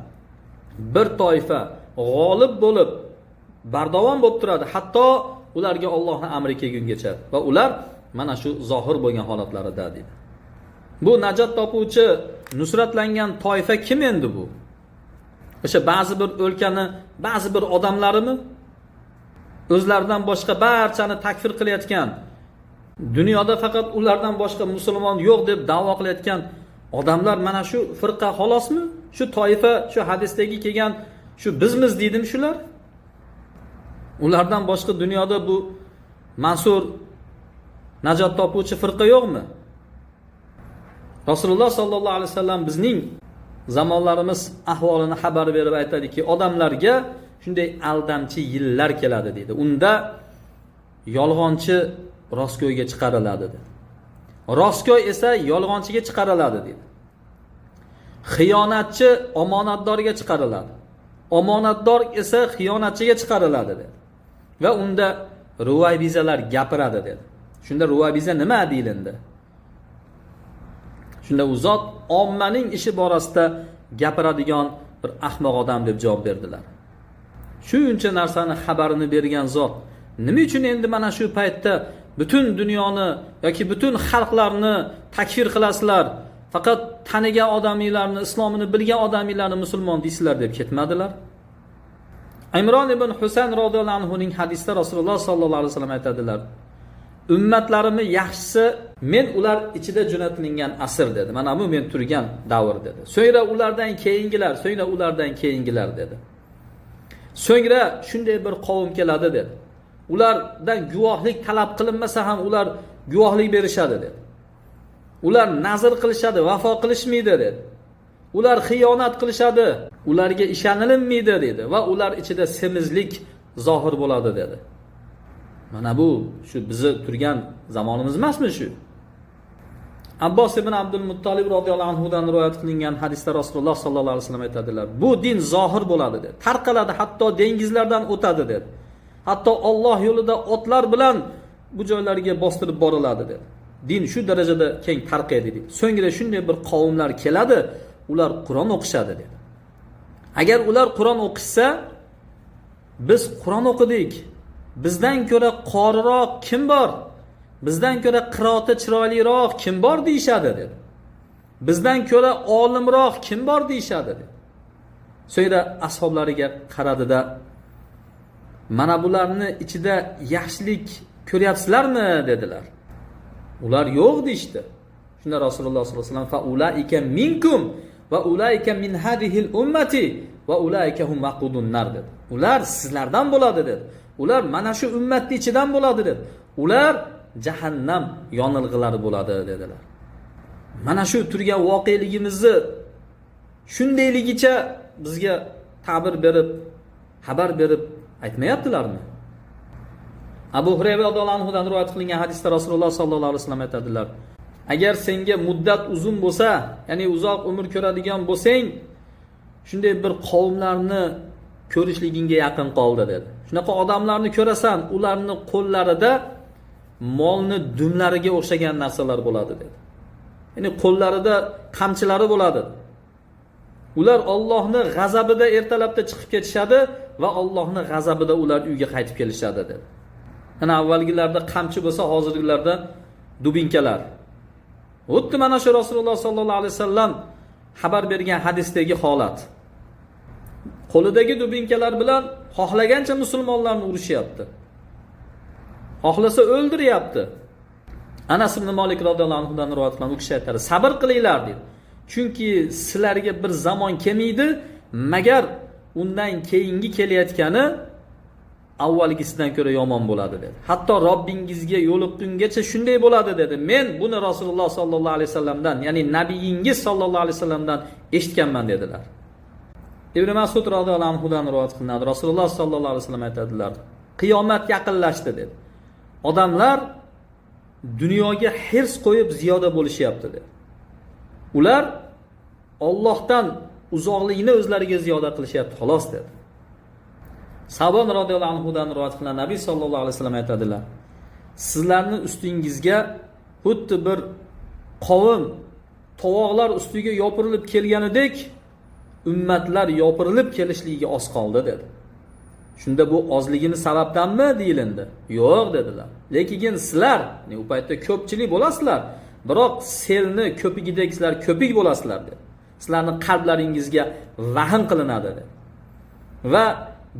bir toifa g'olib bo'lib, bardavom bo'lib turadi, hatto ularga Allohning amri kelgungacha va ular mana shu zohir bo'lgan holatlarida dedi. Bu najot topuvchi, nusratlangan toifa kim endi bu? O'sha ba'zi bir o'lkani, ba'zi bir odamlarimi? O'zlaridan boshqa barchani takfir qilayotgan, dunyoda faqat ulardan boshqa musulmon yo'q deb da'vo qilayotgan odamlar mana shu firqa xolosmi? Shu toifa, shu hadisdagi kelgan shu bizmiz deydimi shular? Ulardan boshqa dunyoda bu mansur najot topuvchi firqa yo'qmi? Rasululloh sallallohu alayhi vasallam bizning zamonlarimiz ahvolini xabar berib aytadiki, odamlarga shunday aldamchi yillar keladi dedi. Unda yolg'onchi rostgo'yga chiqariladi dedi. Rostgo'y esa yolg'onchiga chiqariladi dedi. Xiyonatchi omonatdorga chiqariladi. Omonatdor esa xiyonatchiga chiqariladi dedi. Va unda ruvaybizalar gapiradi dedi. Shunda ruvaybiza nima deyilindi? Shunda u zot ommaning ishi borasida gapiradigan bir ahmoq odam deb javob berdilar. Shuncha narsani xabarini bergan zot nima uchun endi mana shu paytda butun dunyoni yoki butun xalqlarni takfir qilasizlar, faqat tanigan odamlarni, islomini bilgan odamlarni musulmon deysizlar deb ketmadilar? Imron ibn Husayn radhiyallohu anhu ning hadisda Rasululloh sallallohu alayhi vasallam aytadilar: "Ummatlarimni yaxshisi men ular ichida jo'natilgan asr" dedi. Mana bu men turgan davr dedi. So'ngra ulardan keyingilar, so'ngra ulardan keyingilar dedi. So'ngra shunday bir qavm keladi dedi. Ulardan guvohlik talab qilinmasa ham ular guvohlik berishadi dedi. Ular nazr qilishadi, vafo qilishmaydi dedi. Ular xiyonat qilishadi, ularga ishonilmaydi dedi va ular ichida semizlik zohir bo'ladi dedi. Mana bu shu bizi turgan zamonimiz emasmi shu? Abbos ibn Abdul Muttolib radhiyallohu anhu dan rivoyat qilingan hadisda Rasululloh sallallohu alayhi vasallam aytadilar: "Bu din zohir bo'ladi" dedi. Tarqaladi, hatto dengizlardan o'tadi dedi. Hatto Alloh yo'lida otlar bilan bu joylarga bostirib boriladi dedi. Din shu darajada keng tarqaydi dedi. So'ngra shunday bir qavmlar keladi, ular Qur'on o'qishadi dedi. Agar ular Qur'on o'qishsa, biz Qur'on o'qidik. Bizdan ko'ra qoriroq kim bor? Bizdan ko'ra qiroati chiroyliroq kim bor deyshadi dedi. Bizdan ko'ra olimroq kim bor deyshadi dedi. So'ngra ashablariga qaradida, "Mana bularni ichida yaxshilik ko'ryapsizlarmi?" dedilar. Ular yo'q deyshti. Shunda Rasululloh sollallohu alayhi vasallam: "Fa ulaika minkum va ulaika min hadhihi ummati va ulaika hum waqudun nar dedi. Ular sizlardan bo'ladi dedi. Ular mana shu ummatning ichidan bo'ladi dedi. Ular jahannam yonilg'ilari bo'ladi dedilar. Mana shu turgan voqeligimizni shundayligicha bizga ta'bir berib, xabar berib aytmayaptilarmi? Abu Hurayra radhiyallohu anhudan rivoyat qilingan hadisda Rasululloh sallallohu alayhi vasallam aytadilar: agar senga muddat uzun bo'lsa, ya'ni uzoq umr ko'radigan bo'lsang, shunday bir qavmlarni ko'rishligingga yaqin qoldi dedi. Shunaqa odamlarni ko'rasan, ularning qo'llarida molni dumlariga o'xshagan narsalar bo'ladi dedi. Ya'ni qo'llarida qamchilari bo'ladi. Ular Allohning g'azabida ertalabda chiqib ketishadi va Allohning g'azabida ular uyga qaytib kelishadi dedi. Ana avvalgilarda qamchi bo'lsa, hozirgilarda dubinkalar. Xuddi mana shu Rasululloh sallallohu alayhi vasallam xabar bergan hadisdagi holat. Qo'lidagi dubinkalar bilan xohlagancha musulmonlarni urishyapti. Xohlasa o'ldiryapti. Anas ibn Malik radhiyallohu anhu dan rivoyat qilingan u kishi aytadi: "Sabr qilinglar" dedi. Chunki sizlarga bir zamon kelmaydi, magar undan keyingi kelayotgani avvalgisidan ko'ra yomon bo'ladi dedi. Hatto Robbingizga yo'liqqungacha shunday bo'ladi dedi. Men buni Rasululloh sallallohu alayhi vasallamdan, ya'ni nabiyingiz sallallohu alayhi vasallamdan eshitganman dedilar. Ibn Mas'ud radhiyallohu anhu dan rivoyat qilinadi. Rasululloh sallallohu alayhi vasallam aytadilar: "Qiyomat yaqinlashdi" dedi. Odamlar dunyoga hirs qo'yib ziyoda bo'lishyapti dedi. Ular Allohdan uzoqlikni o'zlariga ziyoda qilishyapti, xolos dedi. Sabon radhiyallohu anhu dan rivoyat qilingan Nabiy sallallohu alayhi vasallam aytadilar: "Sizlarning ustingizga xuddi bir qavm tovoqlar ustiga yopirilib kelganidek, ummatlar yopirilib kelishligiga oz qoldi" dedi. Shunda bu ozligini sababdanmi deyilindi? Yo'q dedilar. Lekin sizlar, u paytda ko'pchilik bo'lasizlar, biroq selni ko'pigidek sizlar ko'pik bo'lasizlar dedi. Sizlarning qalblaringizga vahm qilinadi dedi. Va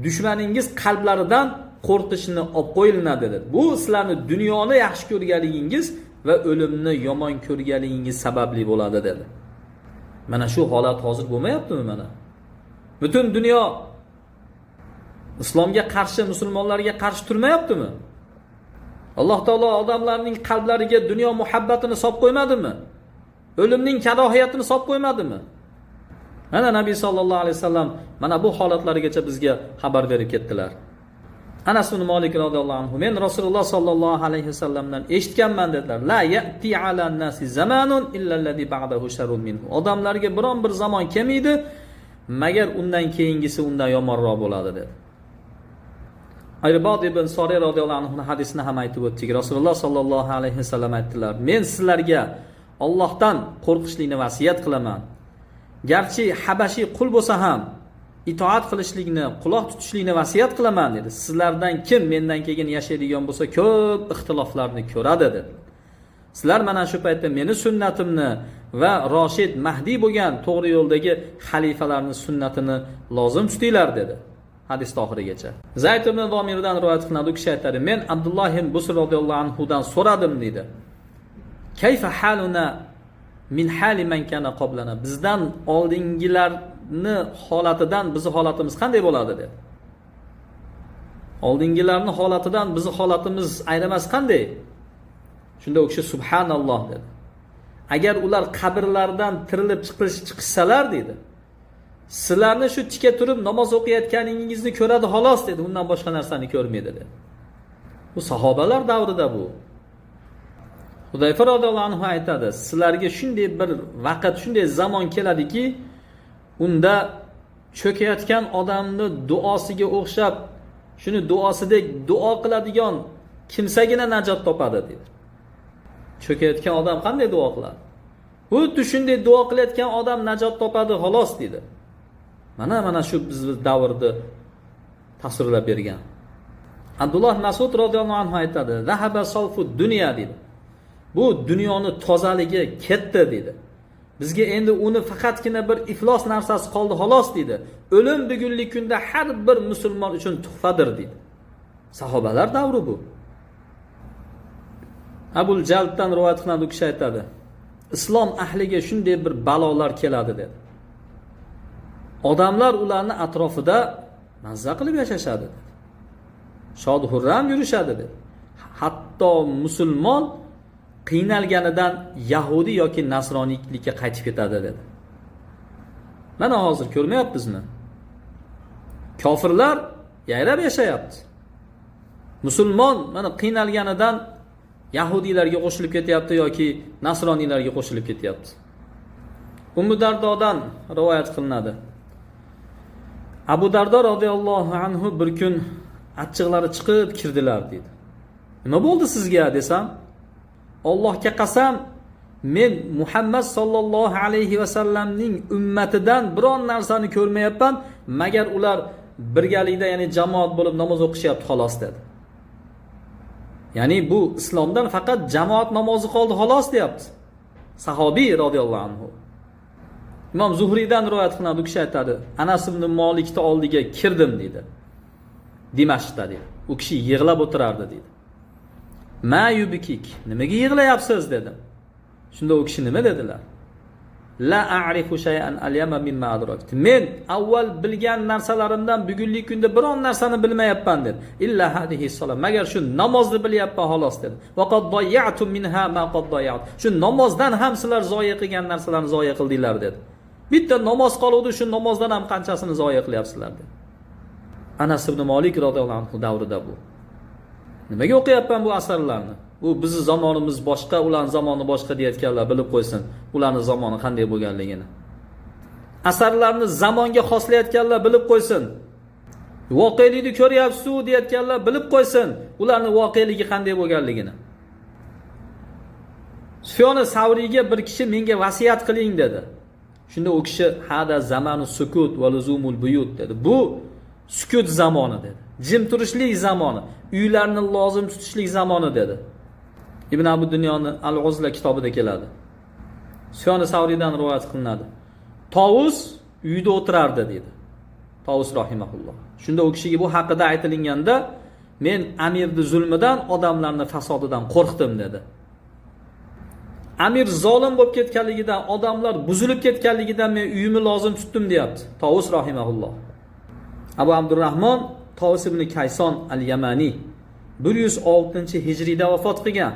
dushmaningiz qalblaridan qo'rqishni olib qo'yilinadi dedi. Bu sizlarning dunyoni yaxshi ko'rganligingiz va o'limni yomon ko'rganligingiz sababli bo'ladi dedi. Mana shu holat hozir bo'lmayaptimi mana? Butun dunyo islomga qarshi, musulmonlarga qarshi turmayaptimi? Alloh taolo odamlarning qalblariga dunyo muhabbatini solib qo'ymadimi? O'limning karohiyatini solib qo'ymadimi? Mana Nabiy sallallohu alayhi vasallam mana bu holatlargacha bizga xabar berib ketdilar. Anas ibn Malik radhiyallohu anhu: "Men Rasululloh sallallohu alayhi vasallamdan eshitganman" dedilar. "La ya'ti alan nasi zamanun illa allazi ba'dahu sharrun minhu." Odamlarga biron bir zamon kelmaydi, magar undan keyingisi undan yomonroq bo'ladi dedi. Aybod ibn Soriy radhiyallohu anhu hadisini ham aytib o'tdik. Rasululloh sallallohu alayhi vasallam aytdilar: "Men sizlarga Allohdan qo'rqishlikni vasiyat qilaman. Garchi habashi qul bo'lsa ham itoat qilishlikni, quloq tutishlikni vasiyat qilaman" dedi. "Sizlardan kim mendan keyin yashaydigan bo'lsa, ko'p ixtiloflarni ko'radi" dedi. "Sizlar mana shu paytda meni sunnatimni va Roshid Mahdi bo'lgan to'g'ri yo'ldagi xalifalarning sunnatini lozim tutinglar" dedi. Hadis oxirigacha. Zayd ibn Zomirdan rivoyat qilinadi, u kishi aytadi: "Men Abdulloh ibn Busr radhiyallohu anhu dan so'radim" dedi. "Kayfa haluna min hali man kana qoblana?" Bizdan oldingilarni holatidan bizi holatimiz qanday bo'ladi dedi. Oldingilarni holatidan bizi holatimiz ayramas qanday? Shunda u kishi subhanalloh dedi. "Agar ular qabrlardan tirilib chiqishsalar" dedi, "sizlarni shu tika turib namoz o'qiyotganingizni ko'radi xolos" dedi. "Undan boshqa narsani ko'rmaydi" dedi. Bu sahobalar davrida bu. Hudayfa radhiyallohu anhu aytadi: "Sizlarga shunday bir vaqt, shunday zamon keladiki, unda cho'kayotgan odamni duosiga o'xshab, shuni duosidek duo qiladigan kimsagina najot topadi" dedi. Cho'kayotgan odam qanday duo qiladi? Xuddi shunday duo qilayotgan odam najot topadi xolos dedi. Mana shu bizning davrda tasvirlab bergan. Abdulloh Mas'ud radhiyallohu anhu aytadi: "Zahaba salfud dunya" dedi. Bu dunyoni tozaligi ketdi dedi. Bizga endi uni faqatgina bir iflos narsasi qoldi xolos dedi. O'lim bugungi kunda har bir musulmon uchun tuhfadir dedi. Sahobalar davri bu. Abul Jalbdan rivoyat qilinadi, u kishi aytadi: "Islom ahliga shunday bir balolar keladi" dedi. odamlar ularni atrofida mazza qilib yashashadi. Shod hurram yurishadi dedi. Hatto musulmon qiynalganidan yahudi yoki nasroniylikka qaytib ketadi dedi. Mana hozir ko'rmayapmizmi? Kofirlar yayrab yashayapti. Musulmon mana qiynalganidan yahudiylarga qo'shilib ketyapti yoki nasroniylarga qo'shilib ketyapti. Ummu Dardodan rivoyat qilinadi. Abu Dardo radhiyallohu anhu bir kun achchiqlari chiqib kirdilar dedi. Nima bo'ldi sizga desam, Allohga qasam, men Muhammad sallallohu alayhi va sallamning ummatidan biron narsani ko'rmayapman, magar ular birgalikda, ya'ni jamoat bo'lib namoz o'qishyapti xolos dedi. Ya'ni bu islomdan faqat jamoat namozi qoldi xolos deyapti. Sahobiy radhiyallohu anhu. Imom Zuhriydan rivoyat qilinadi, u kishi aytadi, Anas ibn Malikning oldiga kirdim dedi. Dimashqda dedi. U kishi yig'lab o'tirardi dedi. Ma yubkik, nimaga yig'layapsiz dedim. Shunda u kishi nima dedilar? La a'rifu shay'an al-yama mimma adraktu. Men avval bilgan narsalarimdan bugungi kunda biron narsani bilmayapman dedi. Illa hadihi solat, magar shu namozni bilyapman xolos dedi. Va qad dayya'tu minha ma qad dayya'tu. Shu namozdan ham sizlar zoya qilgan narsalarni zoya qildinglar dedi. Bitta namoz qoluvdi, shu namozdan ham qanchasini zoya qilyapsizlar dedi. Anas ibn Malik radhiyallohu anhu davrida bu. Nimaga o'qiyapman bu asarlarni? Bu bizning zamonimiz boshqa, ularning zamoni boshqa deyotganlar bilib qo'ysin, ularning zamoni qanday bo'lganligini. Asarlarni zamonga xoslayotganlar bilib qo'ysin. Voqelikni ko'ryapsiz deyotganlar bilib qo'ysin, ularning voqeligi qanday bo'lganligini. Sufyon Savriyga bir kishi menga vasiyat qiling dedi. Shunda u kishi hada zamanu sukut va luzumul buyut dedi. Bu sukut zamoni dedi. Jim turishlik zamoni, uylarni lozim tutishlik zamoni dedi. Ibn Abu Dunyoni Al-Uzla kitobida keladi. Sufyon Savriydan rivoyat qilinadi. Tovus uyda o'tirardi dedi. Tovus rahimahulloh. Shunda u kishiga bu haqida aytilganda, men amirning zulmidan, odamlarning fasodidan qo'rqdim dedi. Amir zolim bo'lib ketganligidan, odamlar buzilib ketganligidan men uyimni lozim tutdim deyapti. Tovus rahimahulloh. Abu Abdurrahmon Tovus ibn Kayson al-Yamani 106-hijriyda vafot qilgan.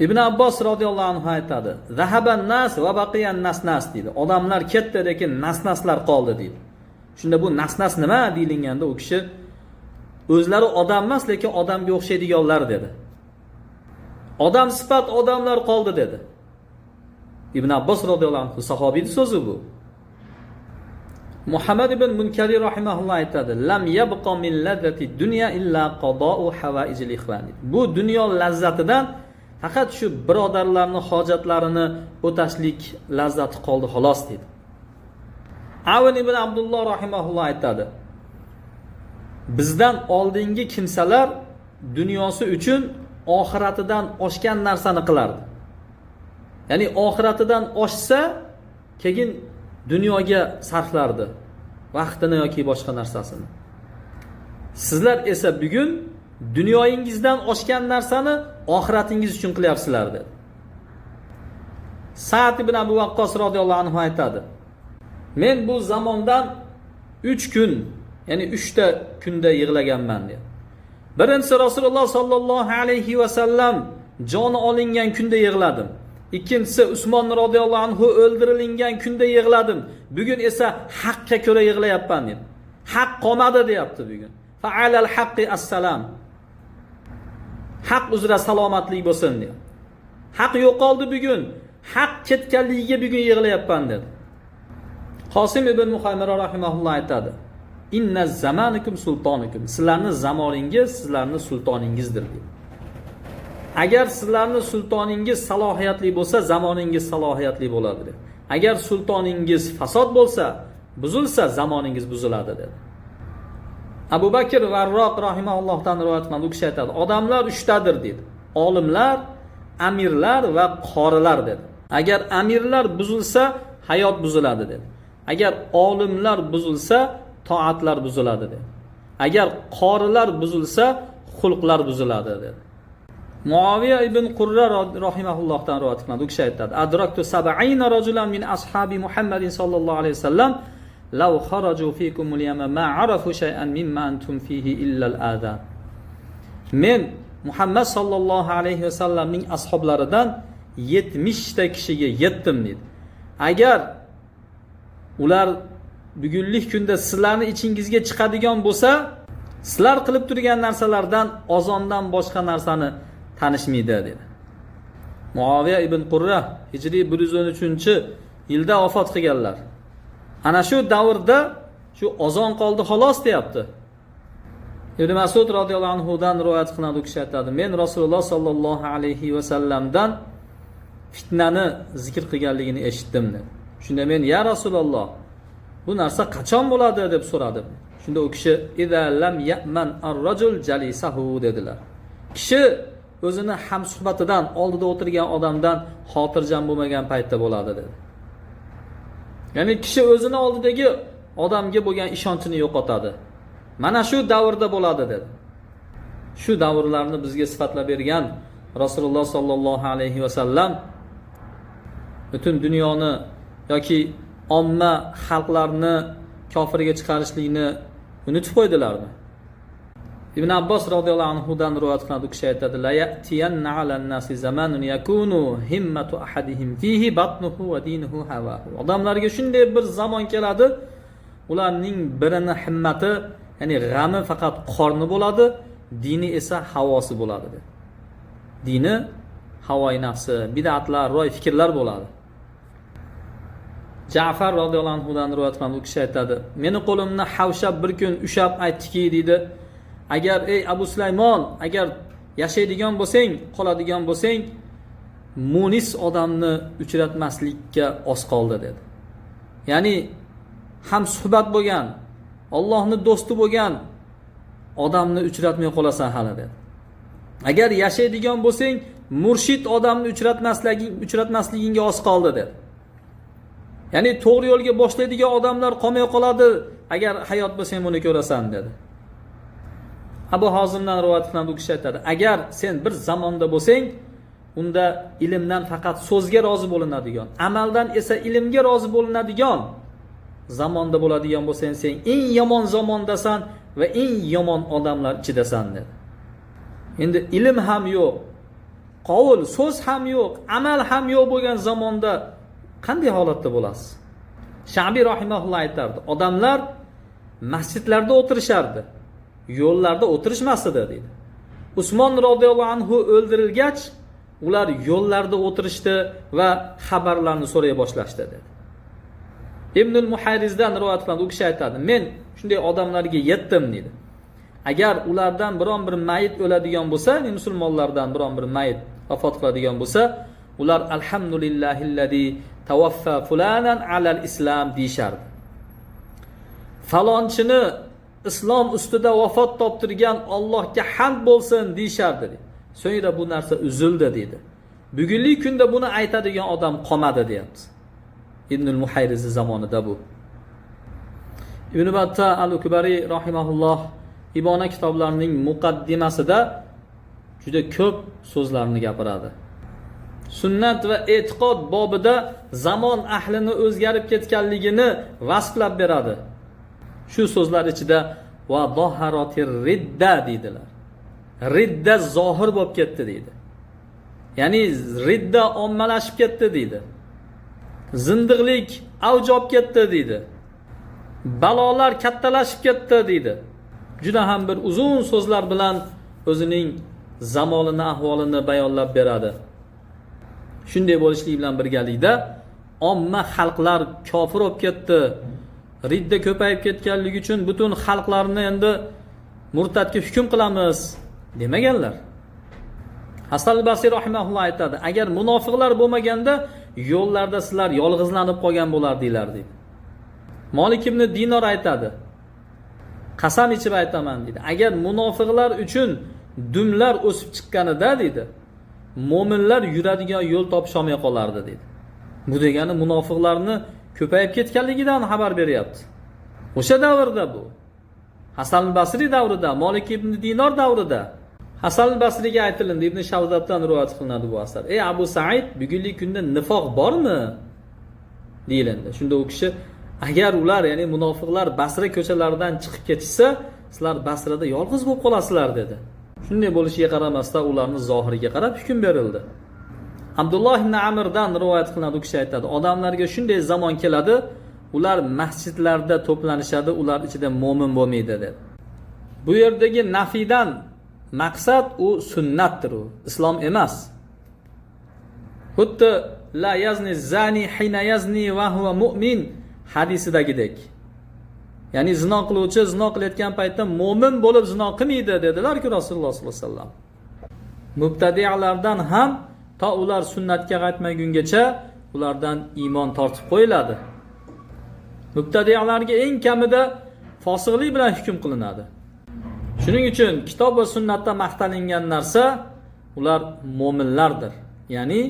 Ibn Abbos radhiyallohu anhu aytadi, "Zahaban nas va baqiyan nasnas" dedi. Odamlar ketdi, lekin nasnaslar qoldi dedi. Shunda bu nasnas nima deyilganda u kishi o'zlari odam emas, lekin odamga o'xshaydiganlar dedi. Odam sifat odamlar qoldi dedi. Ibn Abbos radhiyallohu anhu sahobiyning so'zi bu. Muhammad ibn Munkari rahimahulloh aytadi, "Lam yabqa min lazzati dunya illa qada'u hawaijil ikhwani." Bu dunyo lazzatidan faqat shu birodarlarning hojatlarini o'tashlik lazzati qoldi xolos dedi. Avn ibn Abdulloh rahimahulloh aytadi, "Bizdan oldingi kimsalar dunyosi uchun oxiratidan oshgan narsani qilardi." Ya'ni oxiratidan oshsa, keyin dunyoga sarflardi, vaqtini yoki boshqa narsasini. Sizlar esa bugun dunyoyingizdan oshgan narsani oxiratingiz uchun qilyapsizlar dedi. Sa'd ibn Abu Waqqos radhiyallohu anhu aytadi, "Men bu zamondan 3 kun, ya'ni 3 ta kunda yig'laganman" dedi. Birinchisi Rasululloh sallallohu alayhi va sallam joni olingan kunda yig'ladim. Ikkinchisi Usmon radhiyallohu anhu o'ldirilgan kunda yig'ladim. Bugun esa haqqa ko'ra yig'layapman dedi. Haq qolmadi deyapti bugun. Fa'alal haqqi assalam. Haq uzra salomatlik bo'lsin dedi. Haq yo'qoldi bugun. Haq ketganligiga bugun yig'layapman dedi. Qosim ibn Muhammad rahimahulloh aytadi, "Inna zamanukum sultonukum." Sizlarning zamoningiz sizlarning sultoningizdir dedi. Agar sizlarning sultoningiz salohiyatli bo'lsa, zamoningiz salohiyatli bo'ladi dedi. Agar sultoningiz fasod bo'lsa, buzilsa, zamoningiz buziladi dedi. Abu Bakr Varroq rahimahullohdan rivoyat qilinadi, u kishi aytadi, "Odamlar 3 tadir" dedi. Olimlar, amirlar va qorilar dedi. Agar amirlar buzilsa, hayot buziladi dedi. Agar olimlar buzilsa, toatlar buziladi dedi. Agar qorilar buzilsa, xulqlar buziladi dedi. Muaviya ibn Qurra rahimahullohdan rivoyat qilinadi, u kishi aytadi, "Adraktu 70 rajulan min ashabi Muhammadin sallallohu alayhi vasallam law kharaju fikum al-yama ma arafu shay'an mimma antum fihi illa al-adha. Men Muhammad sallallohu alayhi va sallamning ashablaridan 70 ta kishiga yetdim dedi. Agar ular bugunlik kunda sizlarni ichingizga chiqadigan bo'lsa, sizlar qilib turgan narsalardan azondan boshqa narsani tanishmaydi dedi. Muaviya ibn Qurra hijriy 113-yilda vafot qilganlar. Ana shu davrda shu azon qoldi xolos deyapti. Ibn Mas'ud radhiyallohu anhu dan rivoyat qilinadi, u kishi aytadi: "Men Rasululloh sallallohu alayhi va sallamdan fitnani zikr qilganligini eshitdim" dedi. Shunda men: "Ya Rasululloh, bu narsa qachon bo'ladi?" deb so'radim. Shunda u kishi: "Idza lam ya'man ar-rajul jalisahu" dedilar. Kishi o'zini hamsuhbatidan, oldida o'tirgan odamdan xotirjam bo'lmagan paytda bo'ladi dedi. Ya'ni kishi o'zini oldidagi odamga bo'lgan ishonchini yo'qotadi. Mana shu davrda bo'ladi dedi. Shu davrlarni bizga sifatlab bergan Rasululloh sallallohu alayhi va sallam butun dunyoni yoki omma xalqlarni kofirga chiqarishlikni unutib qo'ydilarmi? Ibn Abbos radhiyallohu anhu dan rivoyat qilinadi, u kishi aytadi: "La ya'tiyanna 'alan nasi zamanun yakunu himmatu ahadihim fihi batnuhu va dinuhu hawahu." Odamlarga shunday bir zamon keladi, ularning birini himmati, ya'ni g'ami faqat qorni bo'ladi, dini esa havosi bo'ladi dedi. Dini havoi nafsi, bid'atlar, ro'y fikrlar bo'ladi. Ja'far radhiyallohu anhu dan rivoyat qilinadi, u kishi aytadi: "Meni qo'limni havshab bir kun ushab aytdiki" dedi: "Agar ey Abu Sulaymon, agar yashaydigan bo'lsang, qoladigan bo'lsang, munis odamni uchratmaslikka oz qoldi" dedi. Ya'ni ham suhbat bo'lgan, Allohning do'sti bo'lgan odamni uchratmay qolasan hali dedi. Agar yashaydigan bo'lsang, murshid odamni uchratmasligingga oz qoldi dedi. Ya'ni to'g'ri yo'lga boshlaydigan odamlar qolmay qoladi, agar hayot bo'lsang buni ko'rasan dedi. Abu Hozimdan rivoyat qilinadi, u kishi aytadi: "Agar sen bir zamonda bo'lsang, unda ilmdan faqat so'zga rozi bo'linadigan, amaldan esa ilmga rozi bo'linadigan zamonda bo'ladigan bo'lsang, sen eng yomon zamondasan va eng yomon odamlar ichidasan" dedi. Endi ilm ham yo'q, qovul, so'z ham yo'q, amal ham yo'q bo'lgan zamonda qanday holatda bo'lasiz? Sha'biy rahimahulloh aytardi: "Odamlar masjidlarda o'tirishardi, yo'llarda o'tirishmasdi" dedi. Usmon radhiyallohu anhu o'ldirilgach, ular yo'llarda o'tirishdi va xabarlarni so'ray boshlashdi dedi. Ibnul Muhayrizdan rivoyat qilinadi, u kishi aytadi: "Men shunday odamlarga yetdim" dedi. Agar ulardan biron bir mayit o'ladigan bo'lsa, musulmonlardan biron bir mayit vafot qiladigan bo'lsa, ular alhamdulillahillazi tawaffa fulanan alal islam deyishardi. Falonchini islom ustida vafot toptirgan Allohga hamd bo'lsin deyishardi dedi. So'ngra bu narsa uzildi dedi. Bugungi kunda buni aytadigan odam qolmadi deyapti. Ibnul Muhayriz zamonida bu. Ibn Battah al-Ukbari rahimahulloh Ibona kitoblarining muqaddimasida juda ko'p so'zlarni gapiradi. Sunnat va e'tiqod bobida zamon ahlini o'zgarib ketganligini vasflab beradi. Shu so'zlar ichida va zoharatir ridda deydilar. Ridda zohir bo'lib ketdi deydi. Ya'ni ridda ommalashib ketdi deydi. Zindiqlik avj olib ketdi deydi. Balolar kattalashib ketdi deydi. Juda ham bir uzun so'zlar bilan o'zining zamonini, ahvolini bayonlab beradi. Shunday bo'lishligi bilan birgalikda omma xalqlar kofir bo'lib ketdi. Ridda ko'payib ketganligi uchun butun xalqlarni endi murtadga hukm qilamiz demaganlar. Hasan al-Basri rahimahulloh aytadi: "Agar munofiqlar bo'lmaganda yo'llarda sizlar yolg'izlanib qolgan bo'lardinglar" deydi. Malik ibn Dinor aytadi: "Qasam ichib aytaman" deydi. "Agar munofiqlar uchun dumlar o'sib chiqqanida" deydi, "mo'minlar yuradigan yo'l topisholmay qolardi" deydi. Bu degani munofiqlarni ko'payib ketganligidan xabar beryapti. O'sha davrda bu. Hasan al-Basri davrida, Malik ibn Dinor davrida. Hasan al-Basriga aytilindi, Ibn Shavzatdan rivoyat qilinadi bu asar. "Ey Abu Said, bugungi kunda nifoq bormi?" deyilindi. Shunda u kishi: Agar ular, ya'ni munofiqlar Basra ko'chalaridan chiqib ketishsa, sizlar Basrada yolg'iz bo'lib qolasizlar dedi. Shunday bo'lishiga qaramasdan ularning zohiriga qarab hukm berildi. Abdulloh ibn Amrdan rivoyat qilinadi, u kishi aytadi: odamlarga shunday zamon keladi, ular masjidlarda to'planishadi, ular ichida mu'min bo'lmaydi dedi. Bu yerdagi nafiydan maqsad u sunnatdir, u islom emas. Xuddi la yazni zani hina yazni va huwa mu'min hadisidagidek. Ya'ni zino qiluvchi zino qilayotgan paytda mu'min bo'lib zino qilmaydi dedilar-ku Rasululloh sollallohu alayhi vasallam. Mubtadi'alardan ham to ular sunnatga qaytmagungacha ulardan iymon tortib qo'yiladi. Mubtadi'alarga eng kamida fosiqlik bilan hukm qilinadi. Shuning uchun kitob va sunnatda maqtalingan narsa ular mu'minlardir. Ya'ni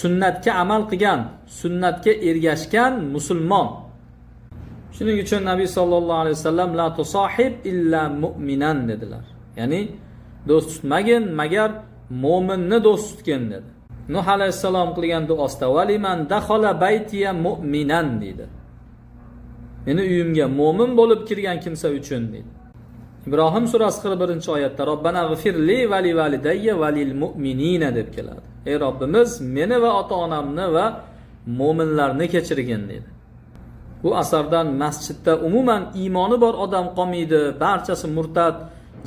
sunnatga amal qilgan, sunnatga ergashgan musulmon. Shuning uchun Nabiy sallallohu alayhi vasallam la tusahib illa mu'minan dedilar. Ya'ni do'st tutmagin magar mu'minni do'st tutgin dedi. Nuh alayhissalom qilgan duosida valiman dakhala baytiya mu'minan dedi. Meni uyimga mu'min bo'lib kirgan kimsa uchun dedi. Ibrohim surasi 41-oyatda Robbana g'firli va li validayya va lil mu'minina deb keladi. Ey Robbimiz, meni va ota-onamni va mu'minlarni kechirgin dedi. Bu asardan masjidda umuman iymoni bor odam qolmaydi, barchasi murtad,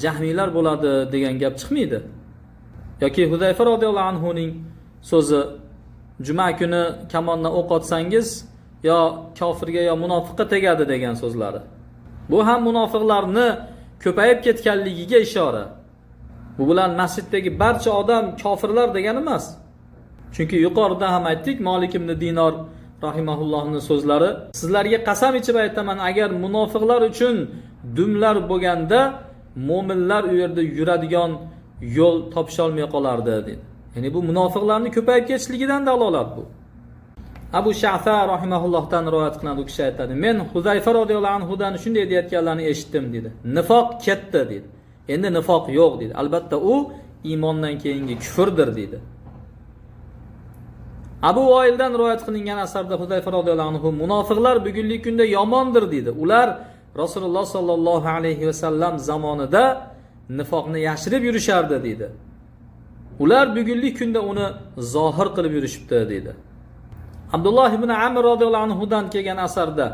jahmiylar bo'ladi degan gap chiqmaydi. Yoki Huzayfa radhiyallohu anhu ning so'zi, juma kuni kamondan o'q otsangiz yo kofirga yo munofiqqa tegadi degan so'zlari. Bu ham munofiqlarni ko'payib ketganligiga ishora. Bu bilan masjiddagi barcha odam kofirlar degani emas. Chunki yuqorida ham aytdik, Malik ibn Dinor rahimahullohning so'zlari, sizlarga qasam ichib aytaman, agar munofiqlar uchun dumlar bo'lganda mu'minlar u yerda yuradigan yo'l topisha olmay qolardi dedi. Ya'ni bu munofiqlarning ko'payib ketishligidan dalolat bu. Abu Sha'fa rahimahullohdan rivoyat qilinadi, u kishi aytadi: men Huzayfa radhiyallohu anhudan shunday deyotganlarni eshitdim dedi. Nifoq ketdi dedi. Endi nifoq yo'q dedi. Albatta u iymondan keyingi kufrdir dedi. Abu Voildan rivoyat qilingan asarda Huzayfa radhiyallohu anhu munofiqlar bugungi kunda yomondir dedi. Ular Rasululloh sallallohu alayhi vasallam zamonida nifoqni yashirib yurishardi dedi. Ular bugungi kunda uni zohir qilib yurishibdi dedi. Abdulloh ibn Amr radhiyallohu anhudan kelgan asarda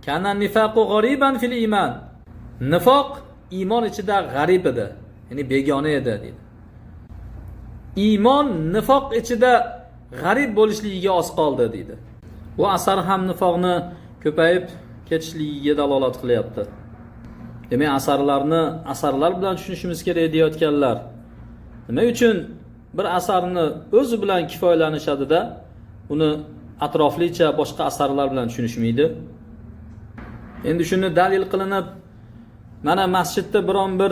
kana nifaqu g'ariban fil iman. Nifoq iymon ichida g'arib edi, ya'ni begona edi dedi. Iymon nifoq ichida g'arib bo'lishligiga oz qoldi dedi. Bu asar ham nifoqni ko'payib ketishligiga dalolat qilyapti. Demak, asarlar bilan tushunishimiz kerak deyotganlar. Nima uchun bir asarni o'zi bilan kifoyalanishadi-da, uni atroflicha boshqa asarlar bilan tushunishmaydi? Endi shuni dalil qilinib, mana masjidda biron bir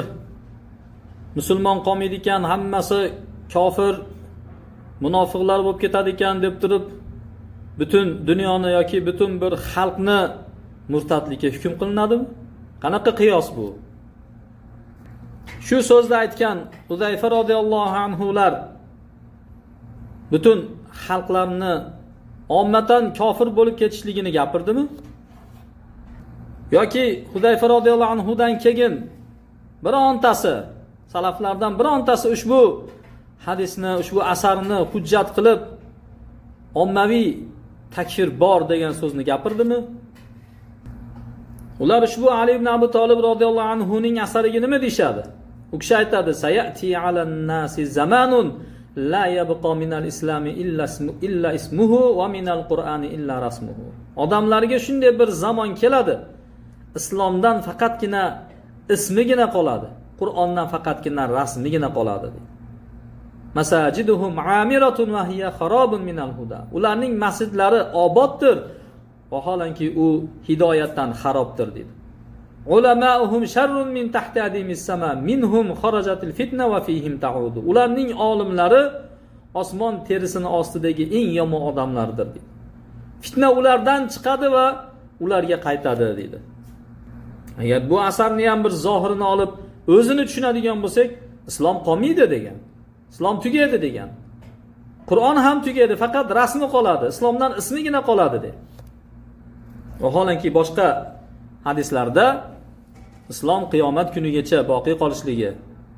musulmon qolmaydi ekan, hammasi kofir, munofiqlar bo'lib ketadi ekan deb turib, butun dunyoni yoki butun bir xalqni murtadlikka hukm qilinadimi? Qanaqa qiyos bu? Shu so'zni aytgan Huzayfa radhiyallohu anhular butun xalqlarni ommatan kofir bo'lib ketishligini gapirdimi? Yoki Huzayfa radhiyallohu anhudan keyin birontasi, salaflardan birontasi ushbu hadisni, ushbu asarni hujjat qilib ommaviy takfir bor degan so'zni gapirdimi? Ular ushbu Ali ibn Abi Talib radhiyallohu anhu ning asariga nima deyshadi? U kishi aytadi: "Sayati alan nasi zamanun la yabqa minal islami illa ismuhu va minal qur'ani illa rasmuhu." Odamlarga shunday bir zamon keladi, islomdan faqatgina ismigina qoladi, Qur'ondan faqatgina rasmigina qoladi dedi. Masajiduhum amiratun va hiya kharabun minal huda. Ularning masjidlari oboddir, vaholanki u hidoyatdan xarobdir dedi. Ulamauhum sharrun min tahti adimis sama minhum kharajatil fitna va fihim ta'udu. Ularning olimlari osmon terisini ostidagi eng yomon odamlardir dedi. Fitna ulardan chiqadi va ularga qaytadi dedi. Agar bu asarni ham bir zohirini olib o'zini tushunadigan bo'lsak, islom qolmaydi degan. Islom tugaydi degan. Qur'on ham tugaydi, faqat rasmi qoladi, islomdan ismigina qoladi dedi. Vaholanki boshqa hadislarda islom qiyomat kunigacha boqiy qolishligi,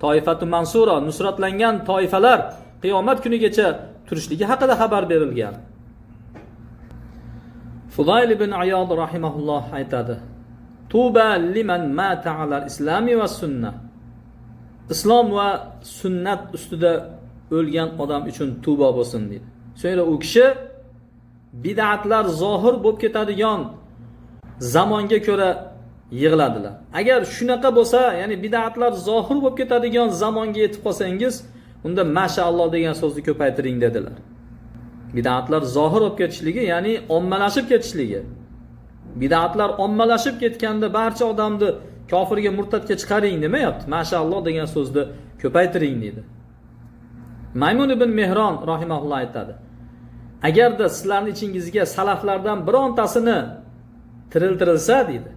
toifatu mansura, nusratlangan toifalar qiyomat kunigacha turishligi haqida xabar berilgan. Fudayl ibn Iyod rahimahulloh aytadi: Tuba liman mata alal islami va sunnah. Islom va sunnat ustida o'lgan odam uchun tuba bo'lsin dedi. So'ngra u kishi bid'atlar zohir bo'lib ketadigan zamonga ko'ra yig'ladilar. Agar shunaqa bo'lsa, ya'ni bid'atlar zohir bo'lib ketadigan zamonga yetib qolsangiz, unda mashaalloh degan so'zni ko'paytiring dedilar. Bid'atlar zohir bo'lib ketishligi, ya'ni ommalashib ketishligi. Bid'atlar ommalashib ketganda barcha odamni kofirga, murtadga chiqaring demayapti. Mashaalloh degan so'zni ko'paytiring dedi. Maymun ibn Mehron rahimahulloh aytadi: Agarda sizlarning ichingizga salaflardan birontasini tiriltirilsa dedi,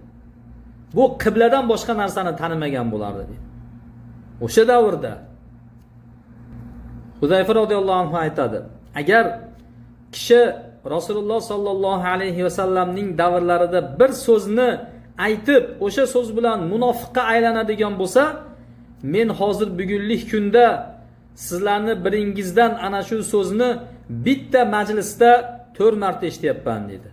bu qibladan boshqa narsani tanimagan bo'lardi dedi. O'sha davrda Huzayfa radhiyallohu anhu aytadi: Agar kishi Rasululloh sallallohu alayhi va sallamning davrlarida bir so'zni aytib, o'sha so'z bilan munofiqqa aylanadigan bo'lsa, men hozir bugunlik kunda sizlarni biringizdan ana shu so'zni bitta majlisda 4 marta eshityapman dedi.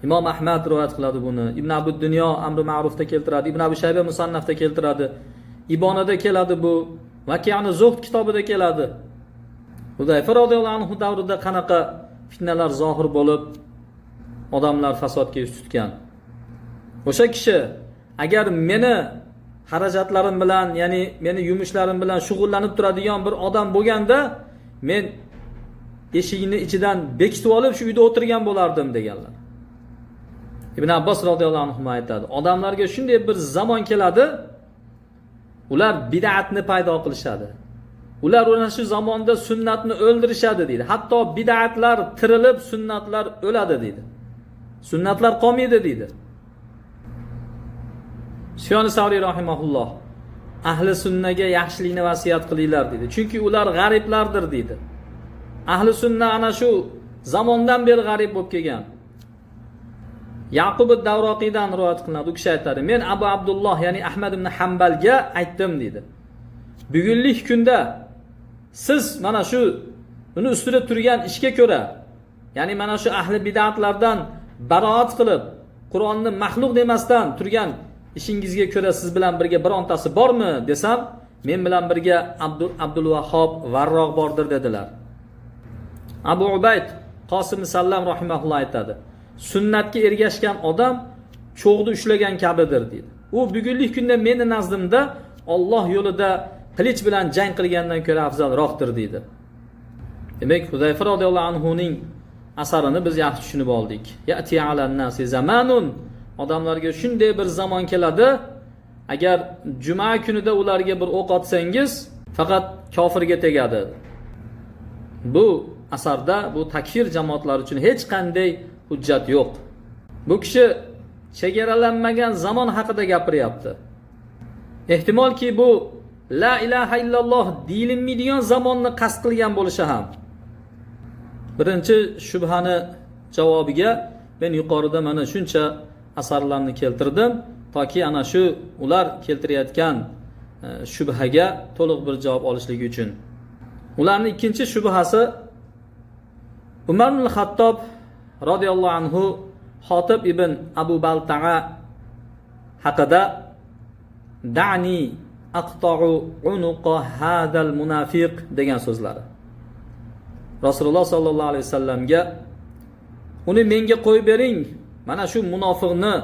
Imom Ahmad rivoyat qiladi buni. Ibn Abu Dunyo Amr Ma'rufda keltiradi, Ibn Abi Shayba Musannafda keltiradi, Ibonada keladi bu, Vaqi'ani Zuhd kitobida keladi. Hudayfa radhiyallohu anhu davrida qanaqa fitnalar zohir bo'lib, odamlar fasodga yuz tutgan. O'sha kishi agar meni xarajatlarim bilan, ya'ni meni yumushlarim bilan shug'ullanib turadigan bir odam bo'lganda, men eshigini ichidan bekitib olib shu uyda o'tirgan bo'lardim deganlar. Ibn Abbos radhiyallohu anhu aytadi: Odamlarga shunday bir zamon keladi, ular bid'atni paydo qilishadi. Ular o'sha shu zamonda sunnatni o'ldirishadi dedi. Hatto bid'atlar tirilib, sunnatlar o'ladi dedi. Sunnatlar qolmaydi dedi. Sufyon Savriy rahimahulloh: Ahli sunnaga yaxshilikni vasiyat qilinglar dedi. Chunki ular g'ariblardir dedi. Ahli sunna ana shu zamondan beri g'arib bo'lib kelgan. Yaqub ad-Davroqiydan rivoyat qilinadi. U kishi aytadi: Men Abu Abdulloh, ya'ni Ahmad ibn Hanbalga aytdim dedi. Bugunlik kunda siz mana shu uni ustida turgan ishga ko'ra, ya'ni mana shu ahli bid'atlardan baroat qilib, Qur'onni maxluq demasdan turgan ishingizga ko'ra siz bilan birga birontasi bormi desam, men bilan birga Abdul Vahhob Varroq bordir dedilar. Abu Ubayd Qosim Sallam rahimahulloh aytadi: Sunnatga ergashgan odam cho'g'ni ushlagan kabidir dedi. U bugunlik kunda meni nazdimda Alloh yo'lida qilich bilan jang qilgandan ko'ra afzalroqdir dedi. Demak, Huzayfa radhiyallohu anhu ning asarini biz yaxshi tushunib oldik. Ya'ti alan nasi zamanun, odamlarga shunday bir zamon keladi, agar juma kunida ularga bir o'q otsangiz, faqat kofirga tegadi. Bu asarda bu takfir jamoatlari uchun hech qanday hujjat yo'q. Bu kishi chegaralanmagan zamon haqida gapiryapti. Ehtimolki bu la ilaha illalloh deyilmaydigan zamonni qasd qilgan bo'lishi ham. Birinchi shubhani javobiga men yuqorida mana shuncha asarlarni keltirdim, toki ana shu ular keltirayotgan shubhaga to'liq bir javob olishligi uchun. Ularning ikkinchi shubhasi, Umar ibn Xattob radhiyallohu anhu Xotib ibn Abu Balta'a haqida da'ni aqta'u unuqa hadal munafiq degan so'zlari. Rasululloh sallallohu alayhi vasallamga uni menga qo'yib bering, mana shu munofiqni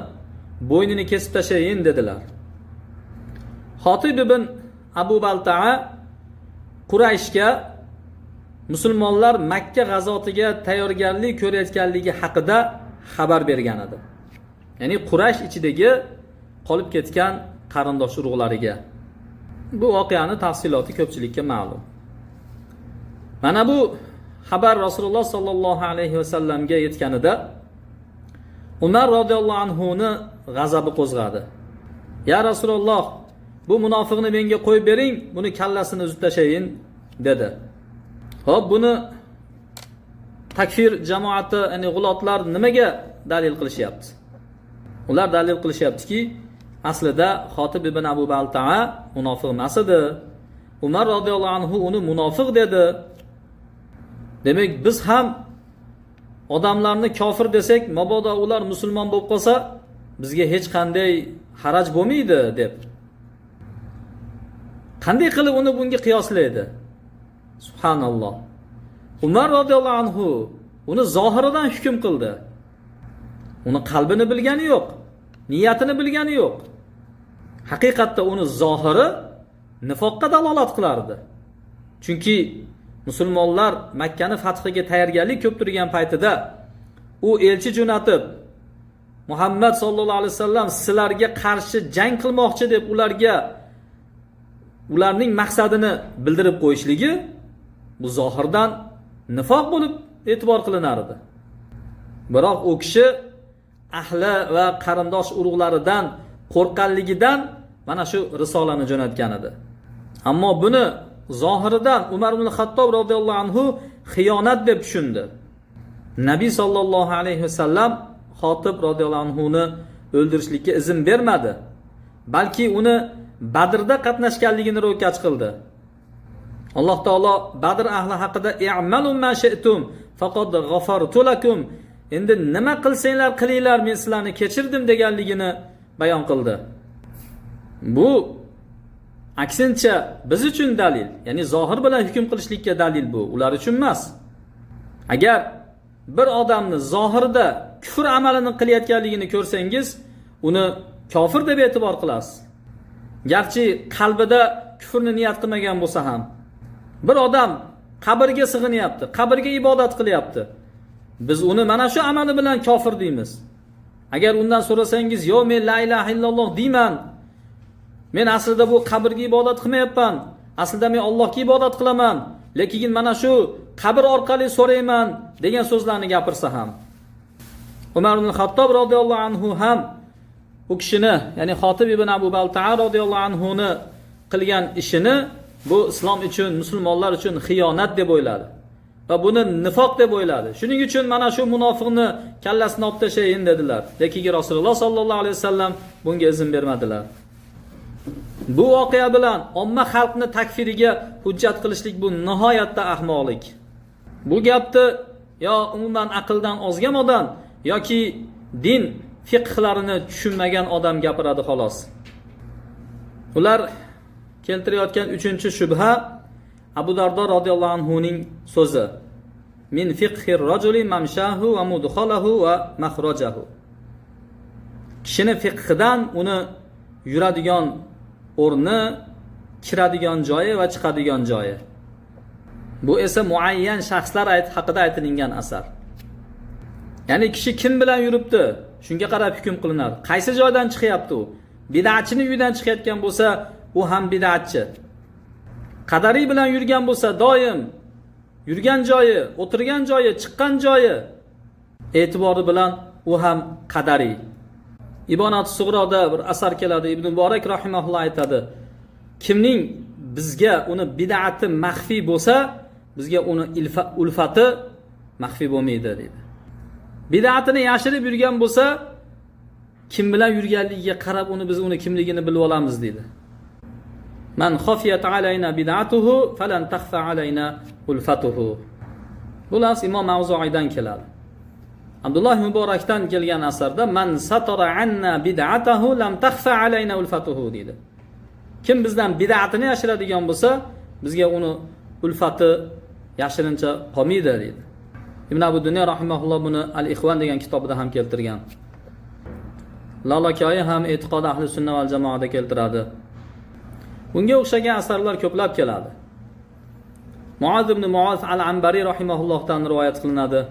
bo'ynini kesib tashlayin dedilar. Xotib ibn Abu Balta'a Qurayshga musulmonlar Makka g'azotiga tayyorgarlik ko'rayotganligi haqida xabar bergan edi. Ya'ni Quraysh ichidagi qolib ketgan qarindosh urug'lariga. Bu voqeani tafsiloti ko'pchilikka ma'lum. Mana bu xabar Rasululloh sallallohu alayhi vasallamga yetganida Umar radhiyallohu anhu ni g'azabi qo'zg'adi. Ya Rasululloh, bu munofiqni menga qo'yib bering, buni kallasini uzib tashlayin dedi. Xo'p, buni takfir jamoati, ya'ni g'ulotlar nimaga dalil qilishyapti. Ular dalil qilishyaptiki, aslida Xotib ibn Abu Balta'a munofiq emas edi. Umar radhiyallohu anhu uni munofiq dedi. Demak, biz ham odamlarni kofir desak, mabodo ular musulmon bo'lib qolsa, bizga hech qanday haraj bo'lmaydi deb. Qanday qilib uni bunga qiyoslaydi? Subhanalloh. Umar radhiyallohu anhu uni zohiridan hukm qildi. Uni qalbini bilgani yo'q, niyatini bilgani yo'q. Haqiqatda uni zohiri nifoqqa dalolat qilardi. Chunki musulmonlar Makka ni fathiga tayyorgarlik ko'p turgan paytida u elchi jo'natib, Muhammad sallallohu alayhi vasallam sizlarga qarshi jang qilmoqchi deb ularning maqsadini bildirib qo'yishligi bu zohirdan nifoq bo'lib e'tibor qilinardi. Biroq u kishi ahli va qarindosh urug'laridan qo'rqqanligidan mana shu risolani jo'natgan edi. Ammo buni zohiridan Umar ibn Xattob radhiyallohu anhu xiyonat deb tushundi. Nabiy sallallohu alayhi vasallam Xotib radhiyallohu anhuni o'ldirishlikka izn bermadi, balki uni Badrda qatnashganligini ro'kach qildi. Alloh taolo Badr ahli haqida i'malu ma shi'tum faqad ghafartu lakum, endi nima qilsanglar qilinglar, men sizlarni kechirdim deganligini bayon qildi. Bu aksincha biz uchun dalil, ya'ni zohir bilan hukm qilishlikka dalil bu, ular uchun emas. Agar bir odamni zohirda kufr amalini qilayotganligini ko'rsangiz, uni kofir deb e'tibor qilasiz. Garchi qalbida kufrni niyat qilmagan bo'lsa ham. Bir odam qabrga sig'inyapti, qabrga ibodat qilyapti. Biz uni mana shu amali bilan kofir deymiz. Agar undan so'rasangiz, "Yo, men la ilaha illalloh deyman. Men aslida bu qabrga ibodat qilmayapman. Aslida men Allohga ibodat qilaman, lekin mana shu qabr orqali so'rayman" degan so'zlarni gapirsa ham. Umar ibn Xattob radhiyallohu anhu ham u kishini, ya'ni Xotib ibn Abu Balta'a radhiyallohu anhuni qilgan ishini bu islom uchun, musulmonlar uchun xiyonat deb o'yladi va buni nifoq deb o'yladi. Shuning uchun mana shu munofiqni kallasini olib tashlayin dedilar. Lekin Rasululloh sallallohu alayhi vasallam bunga izn bermadilar. Bu voqea bilan omma xalqni takfiriga hujjat qilishlik bu nihoyatda ahmoqlik. Bu gapni yo umuman aqldan ozgan odam yoki din fiqhlarini tushunmagan odam gapiradi xolos. Ular keltirayotgan 3-shubha Abu Dardo radhiyallohu anhuning so'zi. Min fiqhir rajuli mamshahu va mudkhalahu va makhrajahu. Kishini fiqhidan uni yuradigan o'rni, kiradigan joyi va chiqadigan joyi. Bu esa muayyan shaxslar haqida aytilgan asar. Ya'ni kishi kim bilan yuribdi, shunga qarab hukm qilinar. Qaysi joydan chiqyapti u? Bid'atchini uyidan chiqayotgan bo'lsa, u ham bid'atchi. Qadariy bilan yurgan bo'lsa, doim yurgan joyi, o'tirgan joyi, chiqqan joyi e'tibori bilan u ham qadariy. Ibonat Sug'roda bir asar keladi. Ibn Muborak rahimahulloh aytadi: kimning bizga uni bid'ati maxfiy bo'lsa, bizga uni ulfati maxfiy bo'lmaydi dedi. Bid'atini yashirib yurgan bo'lsa, kim bilan yurganligiga qarab biz uni kimligini bilib olamiz dedi. Man khafiyat alayna bid'atuhu falan takhfa alayna ulfatuhu. Bu lafz Imom Mavzu'iydan keladi. Abdulloh Muborakdan kelgan asarda man satara anna bid'atahu lam takhfa alayna ulfatuhu dedi. Kim bizdan bid'atini yashiradigan bo'lsa, bizga uni ulfati yashirincha qolmaydi dedi. Ibn Abu Dunya rahimahulloh buni Al-Ikhwan degan kitobida ham keltirgan. Lalakayi ham E'tiqod ahli sunna val jamoada keltiradi. Bunga o'xshagan asarlar ko'plab keladi. Muaz ibn Muaz al-Anbari rahimahullohdan rivoyat qilinadi.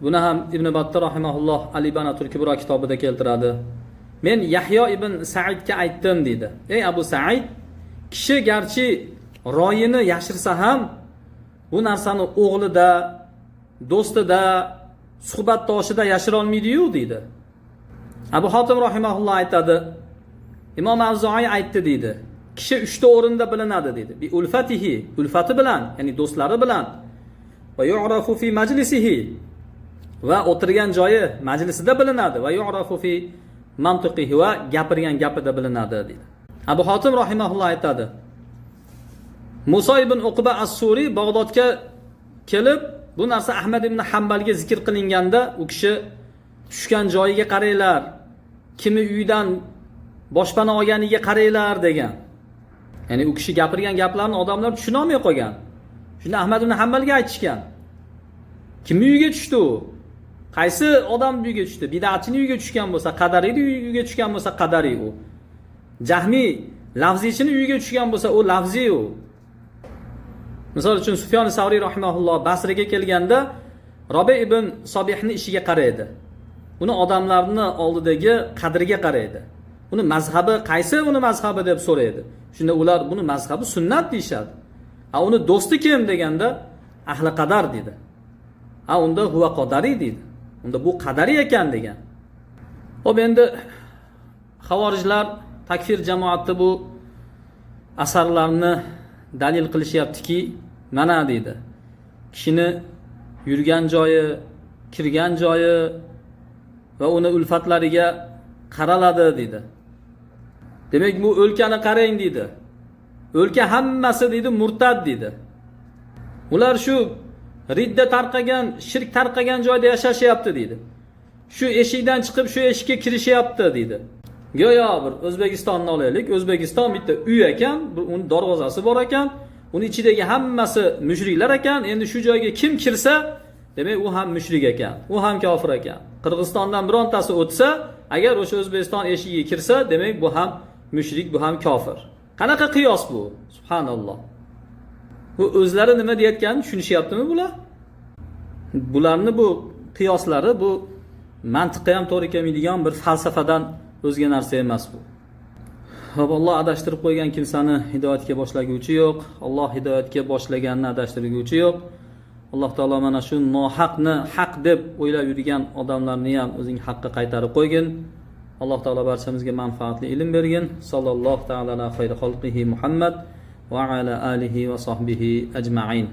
Buni ham Ibn Battah rahimahulloh Al-Ibanatul Kubra kitobida keltiradi. Men Yahyo ibn Sa'idga aytdim dedi. Ey Abu Sa'id, kishi garchi ro'yini yashirsa ham bu narsani o'g'lida, do'stida, suhbatdoshida yashira olmaydi-yu dedi. Abu Hotim rahimahulloh aytadi, Imom Mavzu'iy aytdi dedi. Kishi 3 ta o'rinda bilinadi dedi. Bi ulfatihi, ulfati bilan, ya'ni do'stlari bilan, va yu'rafu fi majlisihi, va o'tirgan joyi majlisida bilinadi va yu'rafu fi mantiqihi va gapirgan gapida bilinadi deydi. Abu Hotim rahimahulloh aytadi. Muso ibn Uqba as-Suriy Bag'dodga kelib, bu narsa Ahmad ibn Hanbalga zikr qilinganda u kishi tushgan joyiga qaranglar, kimi uydan boshpana olganiga qaranglar degan. Ya'ni u kishi gapirgan gaplarni odamlar tushuna olmay qolgan. Shunda Ahmad ibn Hanbalga aytishgan. Kimning uyiga tushdi u? Qaysi odam uyiga tushdi? Bid'atchining uyiga tushgan bo'lsa, qadariyning uyiga tushgan bo'lsa, qadariy u. Jahmiy lafzichining uyiga tushgan bo'lsa, u lafzi u. Misol uchun Sufyon Savriy rahimahulloh Basraga kelganda Robi ibn Sobihning ishiga qaraydi. Uni odamlarning oldidagi qadriga qaraydi. Uni mazhabi qaysi uni mazhabi deb so'raydi. Shunda ular buni mazhabi sunnat deyshadi. Uni do'sti kim deganda ahli qadar dedi. Unda huwa qadariy dedi. Unda bu qadariy ekan degan. Xo'p, endi xavorijlar takfir jamoati bu asarlarni dalil qilishyaptiki, mana deydi. Kishini yurgan joyi, kirgan joyi va uni ulfatlariga qaraladi deydi. Demak, bu o'lkani qarang deydi. O'lka hammasi deydi murtad deydi. Ular shu ridda tarqagan, shirk tarqagan joyda yashashyapti deydi. Shu eshikdan chiqib shu eshikka kirishyapti deydi. Go'yo bir O'zbekistonni olaylik. O'zbekiston bitta uy ekan, uni darvozasi bor ekan, uni ichidagi hammasi mushriklar ekan. Endi shu joyga kim kirsa, demak u ham mushrik ekan, u ham kofir ekan. Qirg'izistondan birontasi o'tsa, agar o'sha O'zbekiston eshigiga kirsa, demak bu ham mushrik, bu ham kofir. Qanaqa qiyos bu? Subhanalloh. Bu o'zlari nima deyotganini tushunishyaptimi bular? Bularni bu qiyoslari bu mantiqqa ham to'g'ri kelmaydigan bir falsafadan o'zga narsa emas bu. Alloh adashtirib qo'ygan kimsani hidoyatga boshlaguvchi yo'q. Alloh hidoyatga boshlaganni adashtirguvchi yo'q. Alloh taolo mana shu nohaqni haq deb o'ylab yurgan odamlarni ham o'zining haqqa qaytarib qo'ygin. Alloh taolo barchamizga manfaatli ilm bergin. Sallallohu taala ala xayri xalqihi Muhammad va ala alihi va sahbihi ajma'in.